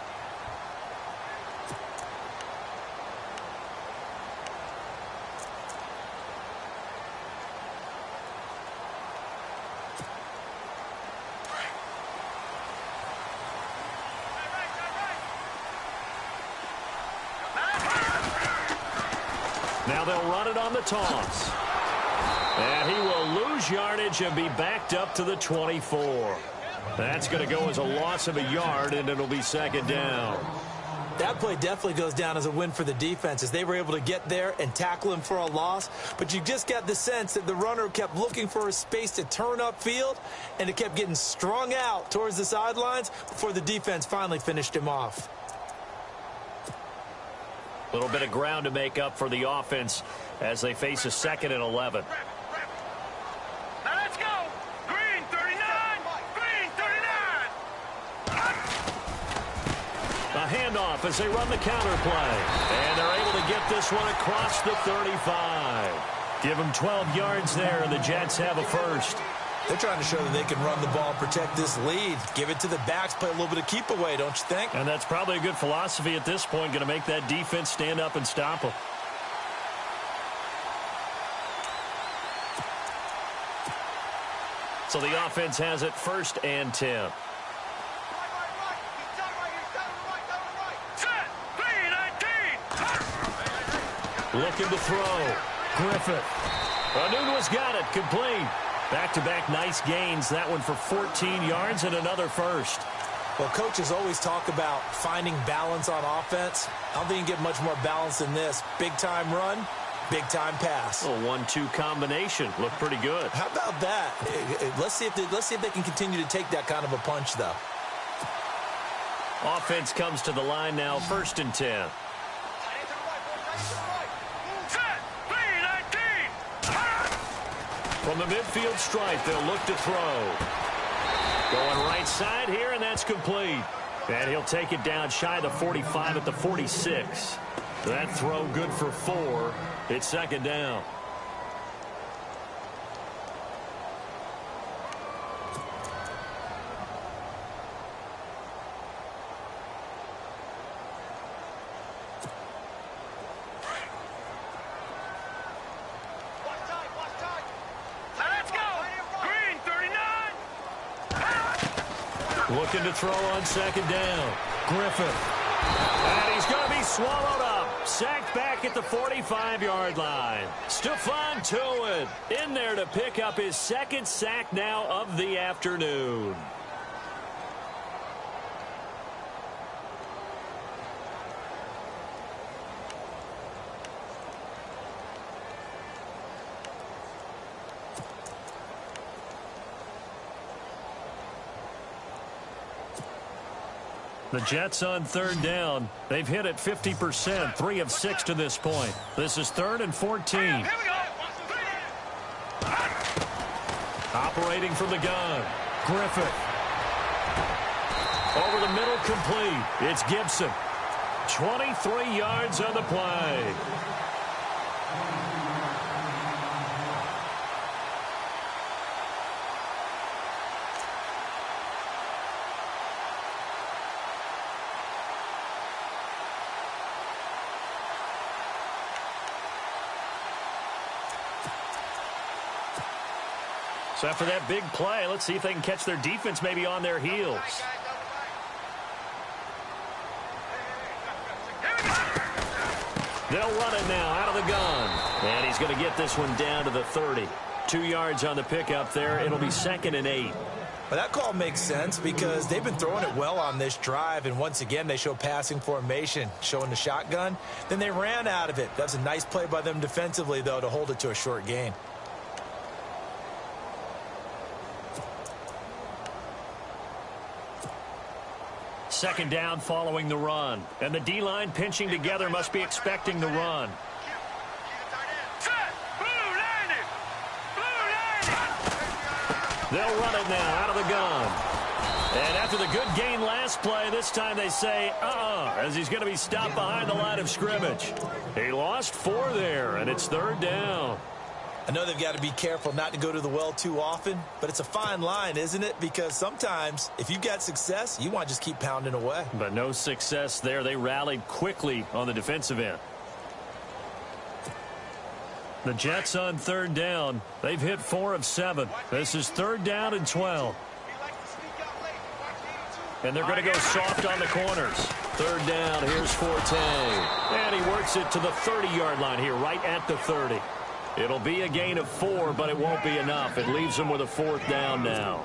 Now they'll run it on the toss. And he will lose yardage and be backed up to the 24. That's going to go as a loss of a yard, and it'll be second down. That play definitely goes down as a win for the defense as they were able to get there and tackle him for a loss. But you just got the sense that the runner kept looking for a space to turn upfield, and it kept getting strung out towards the sidelines before the defense finally finished him off. A little bit of ground to make up for the offense as they face a 2nd and 11. Now let's go. Green 39. Green 39. A handoff as they run the counter play. And they're able to get this one across the 35. Give them 12 yards there, and the Jets have a first. They're trying to show that they can run the ball, protect this lead. Give it to the backs, play a little bit of keep away, don't you think? And that's probably a good philosophy at this point, going to make that defense stand up and stop them. So the offense has it 1st and 10. Set. Green 19. Looking to throw. Griffith. Anunua's got it. Complete. Back-to-back nice gains. That one for 14 yards and another first. Well, coaches always talk about finding balance on offense. I don't think you can get much more balance than this. Big-time run, big-time pass. A 1-2 combination. Looked pretty good. How about that? Let's see if they can continue to take that kind of a punch, though. Offense comes to the line now, 1st and 10. From the midfield stripe, they'll look to throw. Going right side here, and that's complete. And he'll take it down shy of the 45 at the 46. That throw good for 4. It's second down. Looking to throw on 2nd down. Griffith. And he's going to be swallowed up. Sacked back at the 45-yard line. Stephon Tuitt in there to pick up his 2nd sack now of the afternoon. The Jets on 3rd down. They've hit it 50%, 3 of 6 to this point. This is 3rd and 14. Here we go. Operating from the gun. Griffith. Over the middle, complete. It's Gibson. 23 yards on the play. So after that big play, let's see if they can catch their defense maybe on their heels. They'll run it now out of the gun. And he's going to get this one down to the 30. 2 yards on the pickup there. It'll be 2nd and 8. Well, that call makes sense because they've been throwing it well on this drive, and once again they show passing formation, showing the shotgun. Then they ran out of it. That's a nice play by them defensively, though, to hold it to a short gain. second down following the run. And the D-line pinching together must be expecting the run. They'll run it now out of the gun. And after the good gain last play, this time they say, as he's going to be stopped behind the line of scrimmage. He lost 4 there, and it's third down. I know they've got to be careful not to go to the well too often, but it's a fine line, isn't it? Because sometimes, if you've got success, you want to just keep pounding away. But no success there. They rallied quickly on the defensive end. The Jets on third down. They've hit 4 of 7. This is third down and 12. And they're going to go soft on the corners. Third down, here's Forte. And he works it to the 30-yard line here, right at the 30. It'll be a gain of 4, but it won't be enough. It leaves them with a 4th down now.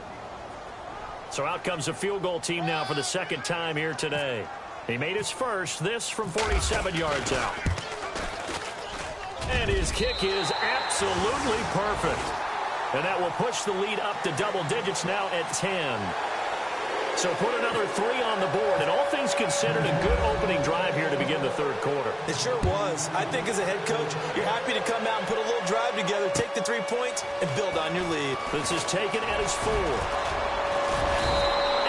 So out comes a field goal team now for the second time here today. He made his first, this from 47 yards out. And his kick is absolutely perfect. And that will push the lead up to double digits now at 10. So put another 3 on the board, and all things considered, a good opening drive here to begin the third quarter. It sure was. I think as a head coach, you're happy to come out and put a little drive together, take the 3 points, and build on your lead. This is taken at his 4.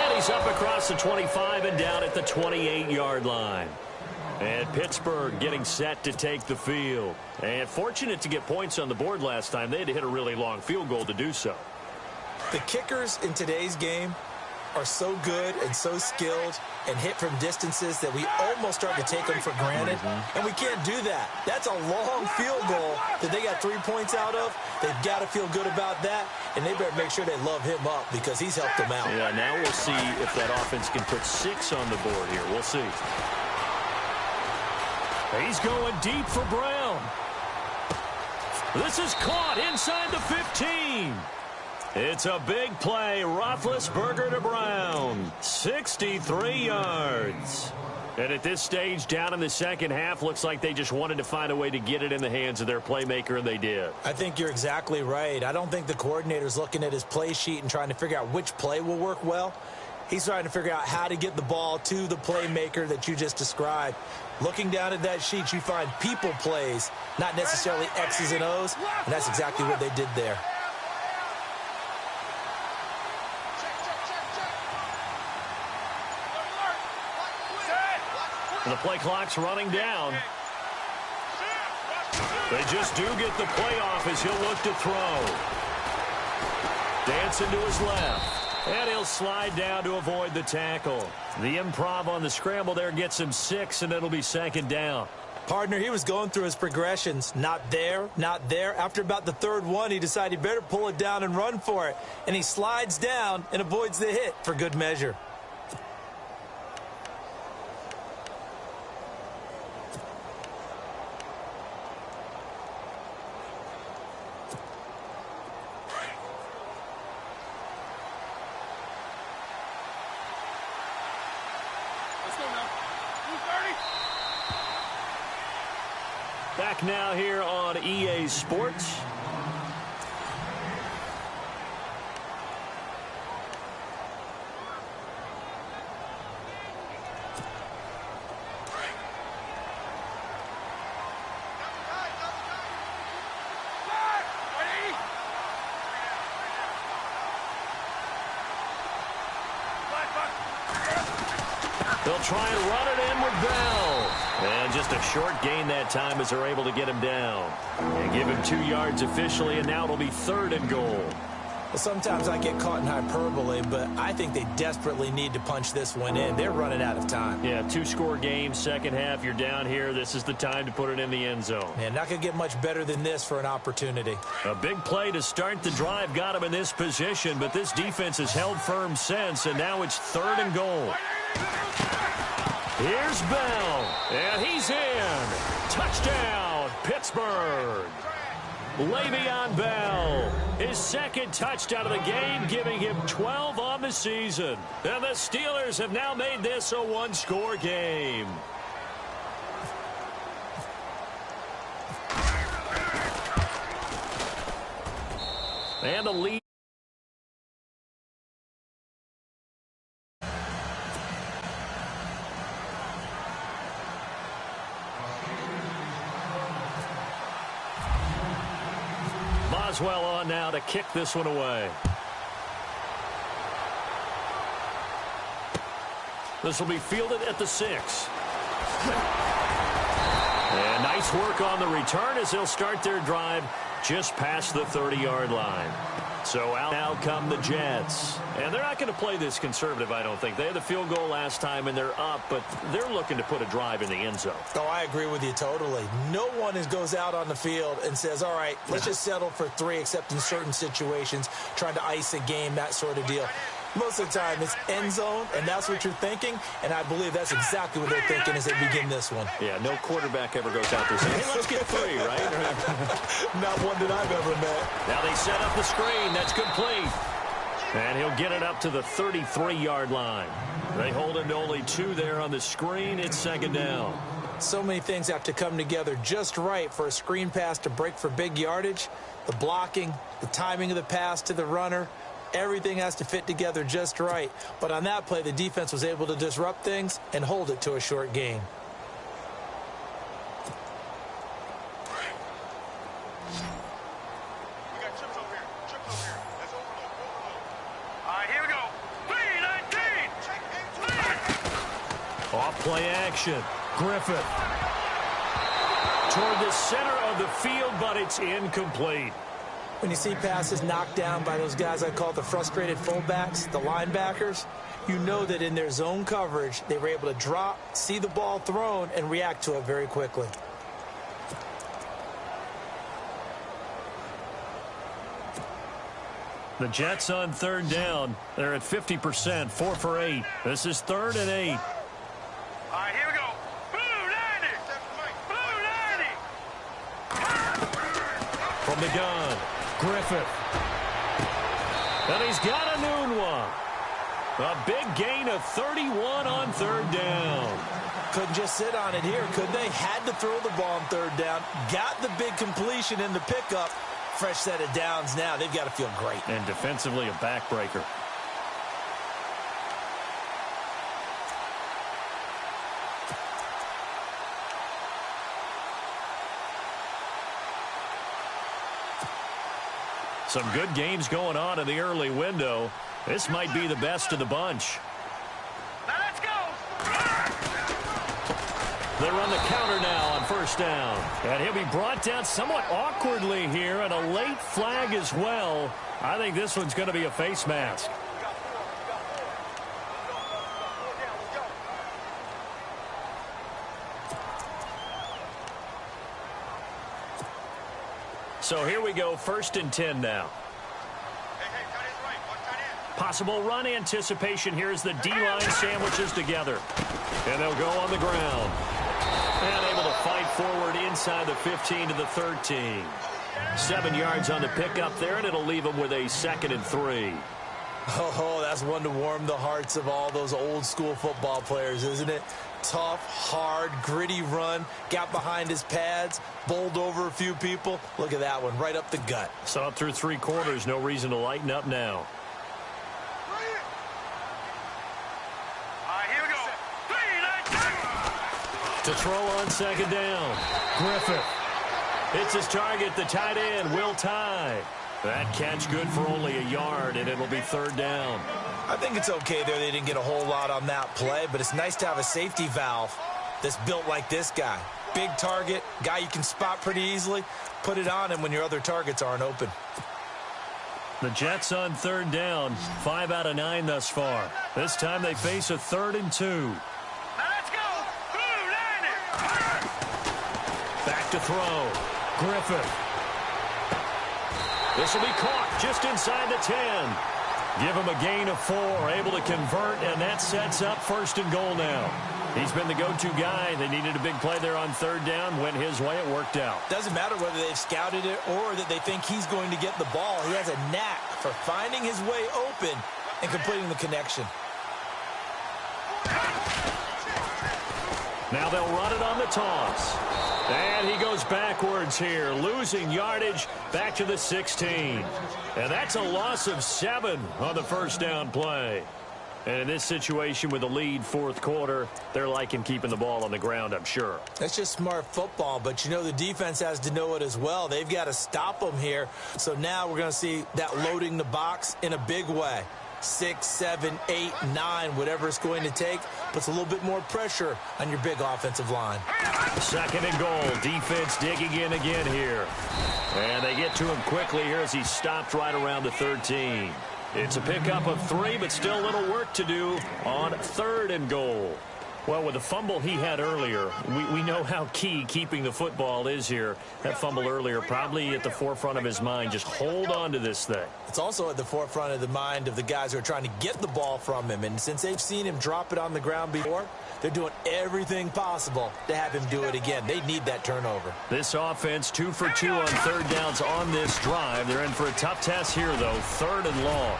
And he's up across the 25 and down at the 28-yard line. And Pittsburgh getting set to take the field. And fortunate to get points on the board last time. They had to hit a really long field goal to do so. The kickers in today's game are so good and so skilled and hit from distances that we almost start to take them for granted. And we can't do that. That's a long field goal that they got 3 points out of. They've got to feel good about that, and they better make sure they love him up because he's helped them out. Yeah, now we'll see if that offense can put 6 on the board here. We'll see. He's going deep for Brown. This is caught inside the 15. It's a big play. Roethlisberger to Brown. 63 yards. And at this stage, down in the second half, looks like they just wanted to find a way to get it in the hands of their playmaker, and they did. I think you're exactly right. I don't think the coordinator's looking at his play sheet and trying to figure out which play will work well. He's trying to figure out how to get the ball to the playmaker that you just described. Looking down at that sheet, you find people plays, not necessarily X's and O's, and that's exactly what they did there. The play clock's running down. They just do get the play off as he'll look to throw. Dancing to his left. And he'll slide down to avoid the tackle. The improv on the scramble there gets him 6, and it'll be second down. Partner, he was going through his progressions. Not there, not there. After about the third one, he decided he better pull it down and run for it. And he slides down and avoids the hit for good measure. Back now here on EA Sports. They'll try and run it in with Bell. And just a short gain that time as they're able to get him down. And give him 2 yards officially, and now it'll be 3rd and goal. Well, sometimes I get caught in hyperbole, but I think they desperately need to punch this one in. They're running out of time. Yeah, 2-score game, second half, you're down here. This is the time to put it in the end zone. Man, not going to get much better than this for an opportunity. A big play to start the drive got him in this position, but this defense has held firm since, and now it's 3rd and goal. Here's Bell, and he's in. Touchdown, Pittsburgh. Le'Veon Bell, his second touchdown of the game, giving him 12 on the season. And the Steelers have now made this a 1-score game. And the lead. Boswell on now to kick this one away. This will be fielded at the 6. And nice work on the return as they'll start their drive just past the 30-yard line. So out now come the Jets. And they're not going to play this conservative, I don't think. They had the field goal last time, and they're up, but they're looking to put a drive in the end zone. Oh, I agree with you totally. No one goes out on the field and says, all right, let's just settle for 3, except in certain situations, trying to ice a game, that sort of deal. Most of the time, it's end zone, and that's what you're thinking, and I believe that's exactly what they're thinking as they begin this one. Yeah, no quarterback ever goes out there saying, hey, let's get 3, right? Not one that I've ever met. Now they set up the screen. That's complete. And he'll get it up to the 33-yard line. They hold him to only 2 there on the screen. It's second down. So many things have to come together just right for a screen pass to break for big yardage. The blocking, the timing of the pass to the runner, everything has to fit together just right. But on that play, the defense was able to disrupt things and hold it to a short gain. We got chips over here. Chips over here. Let's overload. All right, here we go. 3-19. Off play action. Griffith. Toward the center of the field, but it's incomplete. When you see passes knocked down by those guys I call the frustrated fullbacks, the linebackers, you know that in their zone coverage, they were able to drop, see the ball thrown, and react to it very quickly. The Jets on third down. They're at 50%, 4 for 8. This is 3rd and 8. All right, here we go. Blue 90. Blue 90. From the gun, Griffith. And he's got a noon one. A big gain of 31 on third down. Couldn't just sit on it here, could they? Had to throw the ball on third down. Got the big completion in the pickup. Fresh set of downs now. They've got to feel great. And defensively, a backbreaker. Some good games going on in the early window. This might be the best of the bunch. Now let's go. They run the counter now on first down. And he'll be brought down somewhat awkwardly here, and a late flag as well. I think this one's going to be a face mask. So here we go, 1st and 10 now. Hey, tight end's right. Watch tight end. Possible run anticipation here as the D-line sandwiches together. And they'll go on the ground. And able to fight forward inside the 15 to the 13. 7 yards on the pickup there, and it'll leave them with a 2nd and 3. Oh, that's one to warm the hearts of all those old school football players, isn't it? Tough, hard, gritty run. Got behind his pads, bowled over a few people. Look at that one, right up the gut. Saw it through 3 quarters. No reason to lighten up now. All right, here we go. 3-19. To throw on 2nd down. Griffith. Hits his target, the tight end, Will Tye. That catch good for only a yard, and it'll be 3rd down. I think it's okay there. They didn't get a whole lot on that play, but it's nice to have a safety valve that's built like this guy. Big target, guy you can spot pretty easily. Put it on him when your other targets aren't open. The Jets on 3rd down, 5 out of 9 thus far. This time they face a 3rd and 2. Now let's go. Blue 90. Back to throw. Griffith. This will be caught just inside the 10. Give him a gain of 4, able to convert, and that sets up 1st and goal now. He's been the go-to guy. They needed a big play there on 3rd down. Went his way. It worked out. Doesn't matter whether they've scouted it or that they think he's going to get the ball. He has a knack for finding his way open and completing the connection. Now they'll run it on the toss. And he goes backwards here, losing yardage back to the 16. And that's a loss of 7 on the 1st down play. And in this situation with the lead fourth quarter, they're liking keeping the ball on the ground, I'm sure. That's just smart football, but you know the defense has to know it as well. They've got to stop them here. So now we're going to see that loading the box in a big way. 6, 7, 8, 9, whatever it's going to take, puts a little bit more pressure on your big offensive line. Second and goal. Defense digging in again here. And they get to him quickly here as he stopped right around the 13. It's a pickup of 3, but still a little work to do on third and goal. Well, with the fumble he had earlier, we know how key keeping the football is here. That fumble earlier probably at the forefront of his mind. Just hold on to this thing. It's also at the forefront of the mind of the guys who are trying to get the ball from him. And since they've seen him drop it on the ground before, they're doing everything possible to have him do it again. They need that turnover. This offense 2 for 2 on third downs on this drive. They're in for a tough test here, though. Third and long.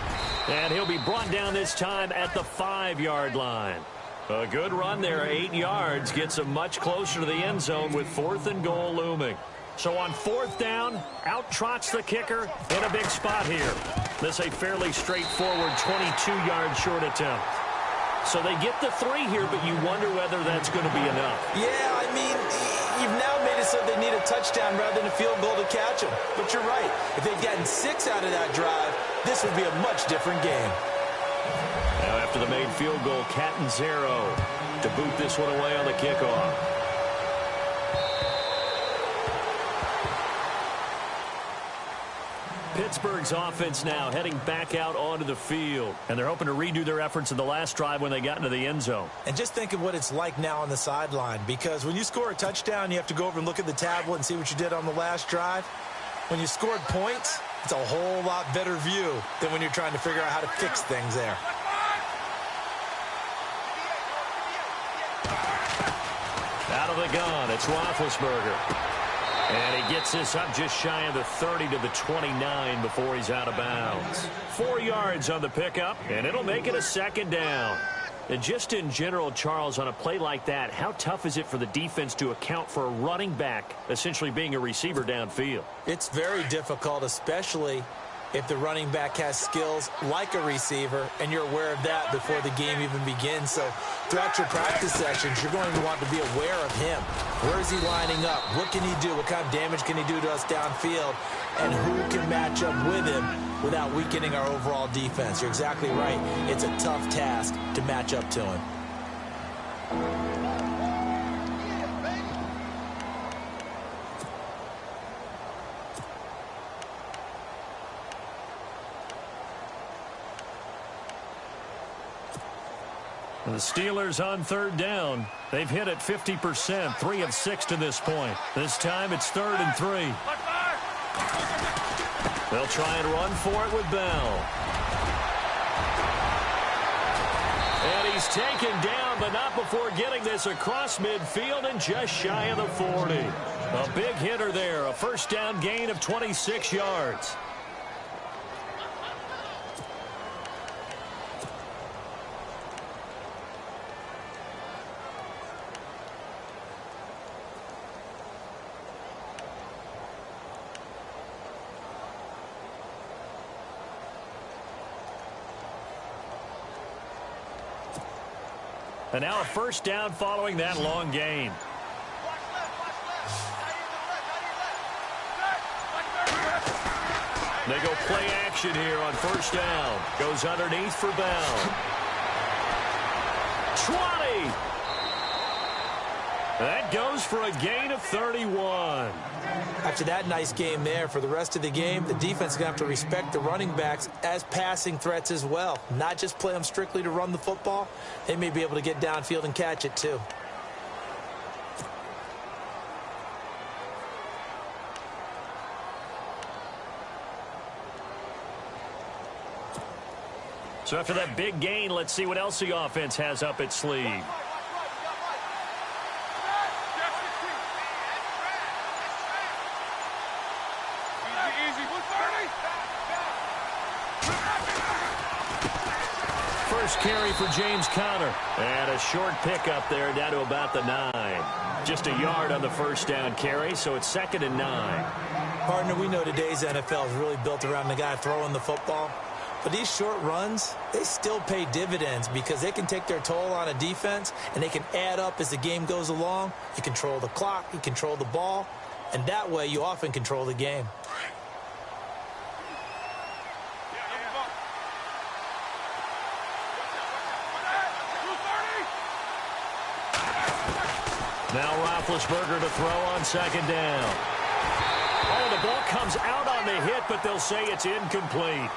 And he'll be brought down this time at the 5-yard line. A good run there, 8 yards, gets him much closer to the end zone with fourth and goal looming. So on fourth down, out trots the kicker in a big spot here. This a fairly straightforward 22-yard short attempt. So they get the 3 here, but you wonder whether that's going to be enough. Yeah, I mean, you've now made it so they need a touchdown rather than a field goal to catch them. But you're right. If they'd gotten 6 out of that drive, this would be a much different game. Now after the made field goal, Catanzaro to boot this one away on the kickoff. Pittsburgh's offense now heading back out onto the field. And they're hoping to redo their efforts in the last drive when they got into the end zone. And just think of what it's like now on the sideline. Because when you score a touchdown, you have to go over and look at the tablet and see what you did on the last drive. When you scored points, it's a whole lot better view than when you're trying to figure out how to fix things there. Out of the gun, it's Roethlisberger. And he gets this up just shy of the 30 to the 29 before he's out of bounds. 4 yards on the pickup, and it'll make it a second down. And just in general, Charles, on a play like that, how tough is it for the defense to account for a running back essentially being a receiver downfield? It's very difficult, especially if the running back has skills like a receiver, and you're aware of that before the game even begins. So throughout your practice sessions, you're going to want to be aware of him. Where is he lining up? What can he do? What kind of damage can he do to us downfield? And who can match up with him without weakening our overall defense? You're exactly right. It's a tough task to match up to him. The Steelers on third down. They've hit it 50%, 3 of 6 to this point. This time it's 3rd and 3. They'll try and run for it with Bell. And he's taken down, but not before getting this across midfield and just shy of the 40. A big hitter there, a first down gain of 26 yards. And now a first down following that long gain. They go play action here on first down. Goes underneath for Bell. 20. That goes for a gain of 31. After that nice game there, for the rest of the game, the defense is going to have to respect the running backs as passing threats as well. Not just play them strictly to run the football. They may be able to get downfield and catch it too. So after that big gain, let's see what else the offense has up its sleeve. First carry for James Conner. And a short pickup there down to about the 9. Just a yard on the first down carry, so it's 2nd and 9. Partner, we know today's NFL is really built around the guy throwing the football. But these short runs, they still pay dividends because they can take their toll on a defense, and they can add up as the game goes along. You control the clock, you control the ball, and that way you often control the game. Now Roethlisberger to throw on second down. Oh, the ball comes out on the hit, but they'll say it's incomplete.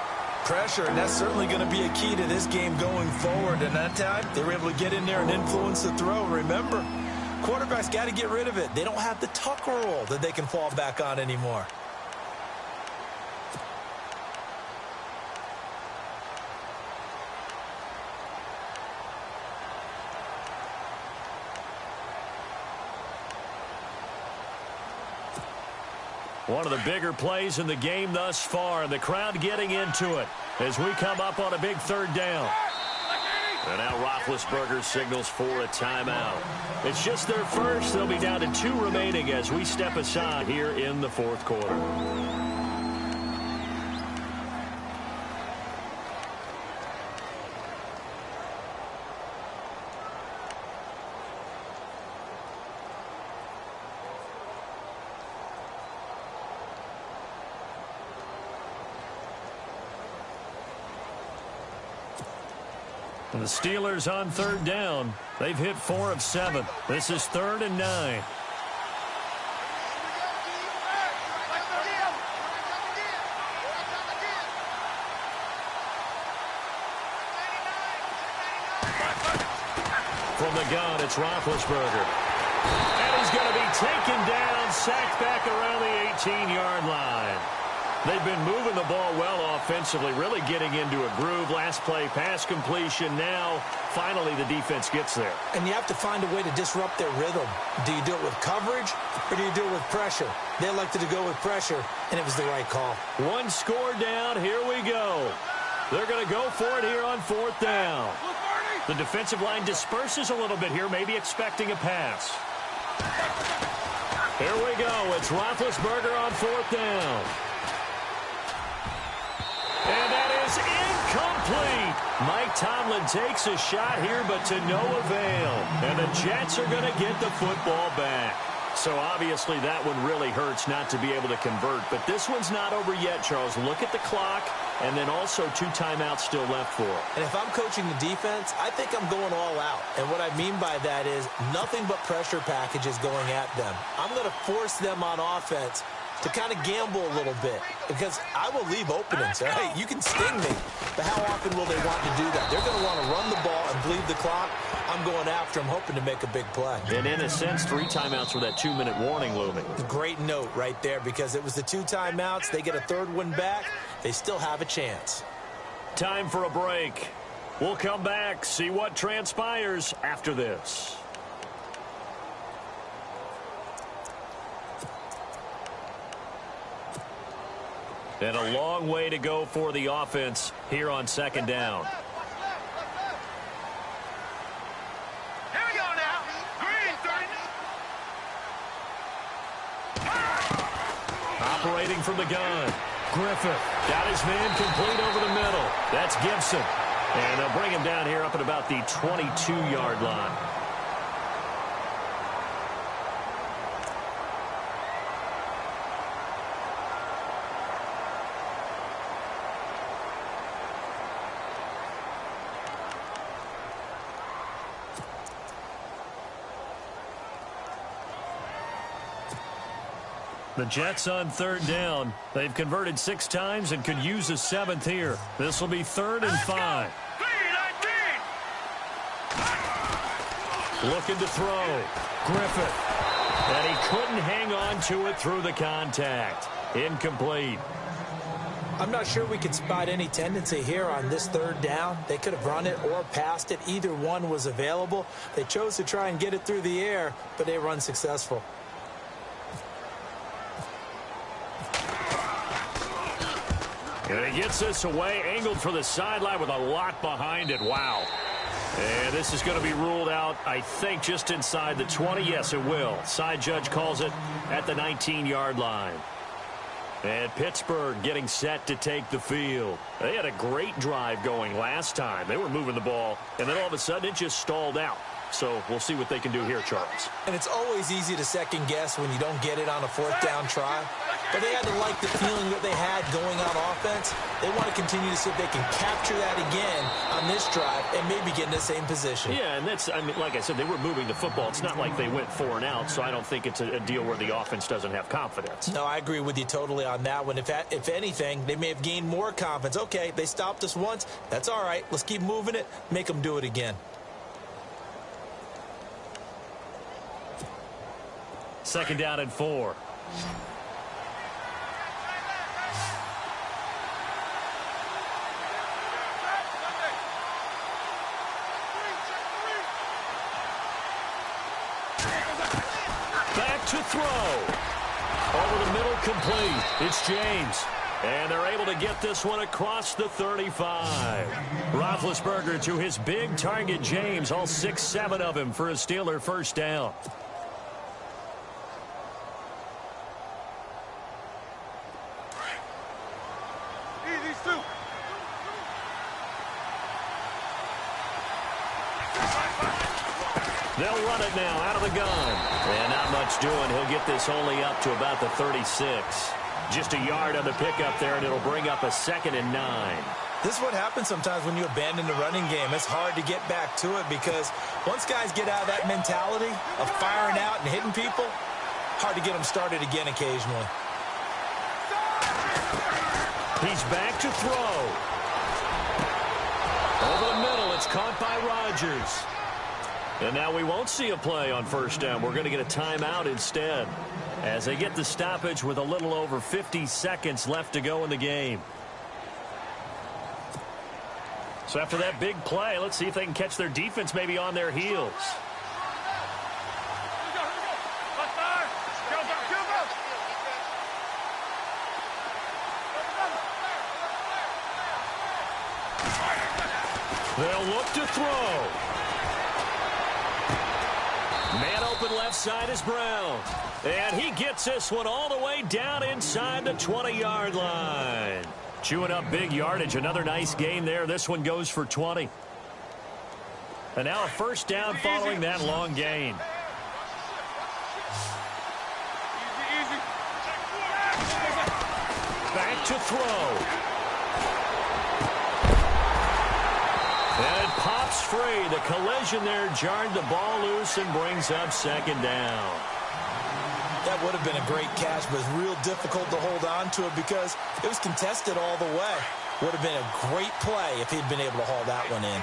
Pressure, and that's certainly going to be a key to this game going forward. And that time, they were able to get in there and influence the throw. Remember, quarterbacks got to get rid of it. They don't have the tuck roll that they can fall back on anymore. One of the bigger plays in the game thus far, and the crowd getting into it as we come up on a big third down. And now Roethlisberger signals for a timeout. It's just their first. They'll be down to 2 remaining as we step aside here in the fourth quarter. And the Steelers on third down. They've hit 4 of 7. This is 3rd and 9. From the gun, it's Roethlisberger. And he's going to be taken down, sacked back around the 18-yard line. They've been moving the ball well offensively, really getting into a groove. Last play, pass completion. Now, finally, the defense gets there. And you have to find a way to disrupt their rhythm. Do you do it with coverage, or do you do it with pressure? They elected to go with pressure, and it was the right call. 1 score down. Here we go. They're going to go for it here on 4th down. The defensive line disperses a little bit here, maybe expecting a pass. Here we go. It's Roethlisberger on 4th down. And that is incomplete. Mike Tomlin takes a shot here, but to no avail. And the Jets are going to get the football back. So obviously that one really hurts not to be able to convert. But this one's not over yet, Charles. Look at the clock, and then also 2 timeouts still left for it. And if I'm coaching the defense, I think I'm going all out. And what I mean by that is nothing but pressure packages going at them. I'm going to force them on offense to kind of gamble a little bit, because I will leave openings. Hey, you can sting me, but how often will they want to do that? They're going to want to run the ball and bleed the clock. I'm going after them, hoping to make a big play. And in a sense, 3 timeouts with that 2-minute warning looming. Great note right there, because it was the 2 timeouts. They get a 3rd one back. They still have a chance. Time for a break. We'll come back, see what transpires after this. And a long way to go for the offense here on 2nd down. Here we go now. Green, 30. Operating from the gun. Griffith got his man complete over the middle. That's Gibson. And they'll bring him down here up at about the 22-yard line. The Jets on 3rd down. They've converted 6 times and could use a 7th here. This will be 3rd and 5. Looking to throw. Griffith. And he couldn't hang on to it through the contact. Incomplete. I'm not sure we could spot any tendency here on this 3rd down. They could have run it or passed it. Either one was available. They chose to try and get it through the air, but they were unsuccessful. And he gets this away, angled for the sideline with a lot behind it. Wow. And this is going to be ruled out, I think, just inside the 20. Yes, it will. Side judge calls it at the 19-yard line. And Pittsburgh getting set to take the field. They had a great drive going last time. They were moving the ball, and then all of a sudden it just stalled out. So we'll see what they can do here, Charles. And it's always easy to second guess when you don't get it on a fourth down try. But they had to like the feeling that they had going on offense. They want to continue to see if they can capture that again on this drive and maybe get in the same position. Yeah, and that's, I mean, like I said, they were moving the football. It's not like they went 4 and out, so I don't think it's a deal where the offense doesn't have confidence. No, I agree with you totally on that one. If anything, they may have gained more confidence. Okay, they stopped us once. That's all right. Let's keep moving it. Make them do it again. Second down and 4. Back to throw. Over the middle, complete. It's James. And they're able to get this one across the 35. Roethlisberger to his big target, James. All 6-7 of him for a Steeler first down. They'll run it now out of the gun. And not much doing. He'll get this only up to about the 36. Just a yard on the pickup there, and it'll bring up a 2nd and 9. This is what happens sometimes when you abandon the running game. It's hard to get back to it because once guys get out of that mentality of firing out and hitting people, hard to get them started again occasionally. He's back to throw. Over the middle, it's caught by Rodgers. And now we won't see a play on first down. We're going to get a timeout instead as they get the stoppage with a little over 50 seconds left to go in the game. So after that big play, let's see if they can catch their defense maybe on their heels. They'll look to throw. Man open left side is Brown. And he gets this one all the way down inside the 20-yard line. Chewing up big yardage. Another nice gain there. This one goes for 20. And now a first down following that long gain. Back to throw. And it pops free. The collision there jarred the ball loose and brings up 2nd down. That would have been a great catch, but it's real difficult to hold on to it because it was contested all the way. Would have been a great play if he'd been able to haul that one in.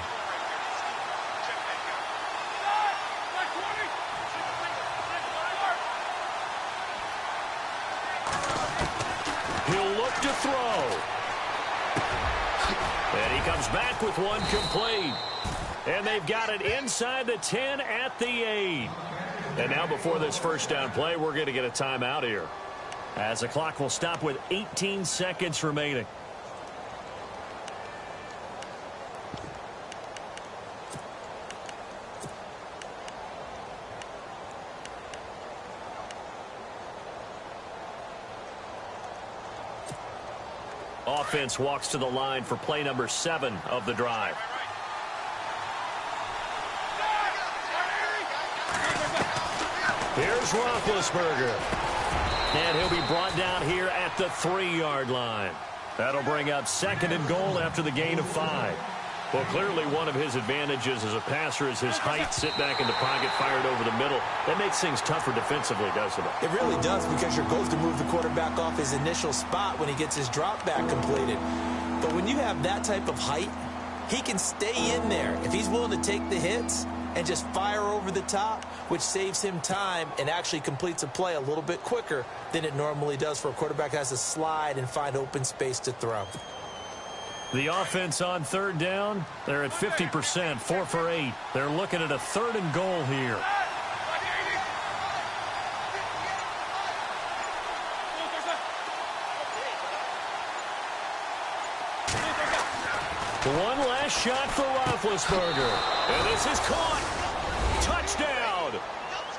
He'll look to throw. And he comes back with one complete. And they've got it inside the 10 at the 8. And now before this first down play, we're going to get a timeout here, as the clock will stop with 18 seconds remaining. Offense walks to the line for play number 7 of the drive. Here's Roethlisberger. And he'll be brought down here at the 3-yard line. That'll bring up 2nd and goal after the gain of 5. Well, clearly one of his advantages as a passer is his height. Sit back in the pocket, fired over the middle. That makes things tougher defensively, doesn't it? It really does, because your goal is to move the quarterback off his initial spot when he gets his drop back completed. But when you have that type of height, he can stay in there if he's willing to take the hits and just fire over the top, which saves him time and actually completes a play a little bit quicker than it normally does for a quarterback who has to slide and find open space to throw. The offense on 3rd down, they're at 50%, 4 for 8. They're looking at a 3rd and goal here. One last shot for Roethlisberger. And this is caught. Touchdown.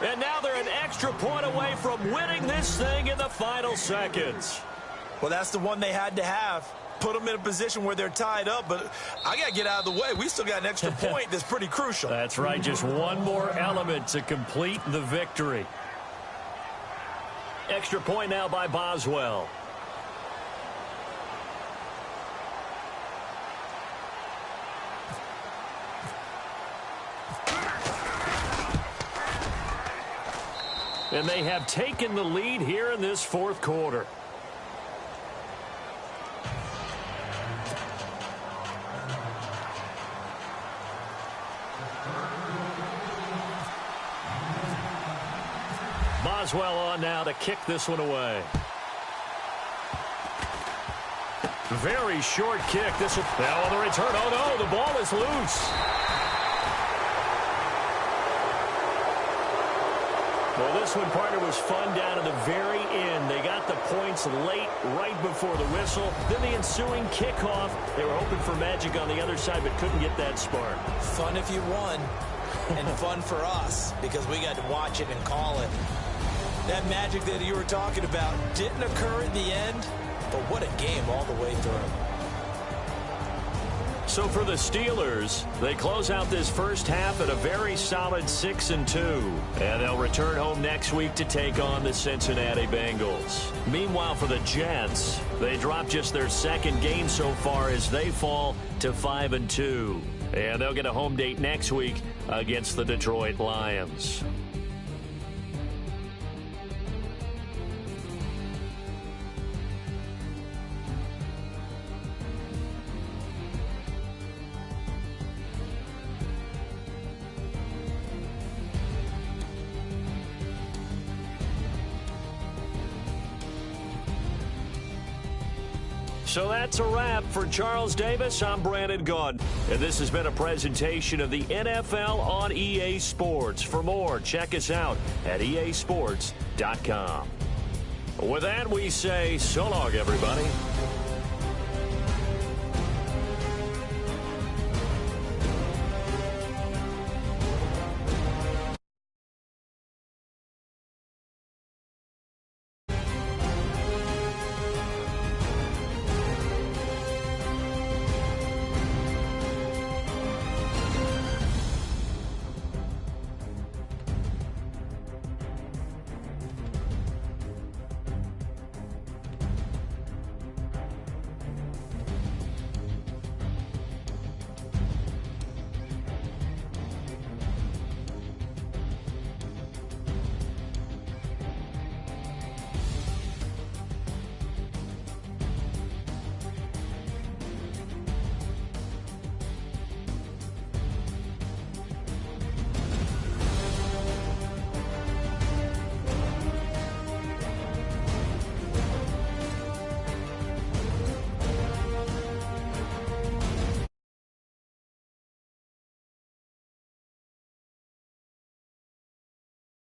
And now they're an extra point away from winning this thing in the final seconds. Well, that's the one they had to have. Put them in a position where they're tied up, but I got to get out of the way. We still got an extra point that's pretty crucial. That's right, just one more element to complete the victory. Extra point now by Boswell. And they have taken the lead here in this fourth quarter. Boswell on now to kick this one away. Very short kick. This will now on the return. Oh no, the ball is loose. Well, this one, partner, was fun down to the very end. They got the points late, right before the whistle. Then the ensuing kickoff. They were hoping for magic on the other side, but couldn't get that spark. Fun if you won, and fun for us because we got to watch it and call it. That magic that you were talking about didn't occur in the end, but what a game all the way through. So for the Steelers, they close out this first half at a very solid 6-2. And they'll return home next week to take on the Cincinnati Bengals. Meanwhile, for the Jets, they drop just their second game so far as they fall to 5-2. And they'll get a home date next week against the Detroit Lions. So that's a wrap. For Charles Davis, I'm Brandon Gaudin. And this has been a presentation of the NFL on EA Sports. For more, check us out at easports.com. With that, we say so long, everybody.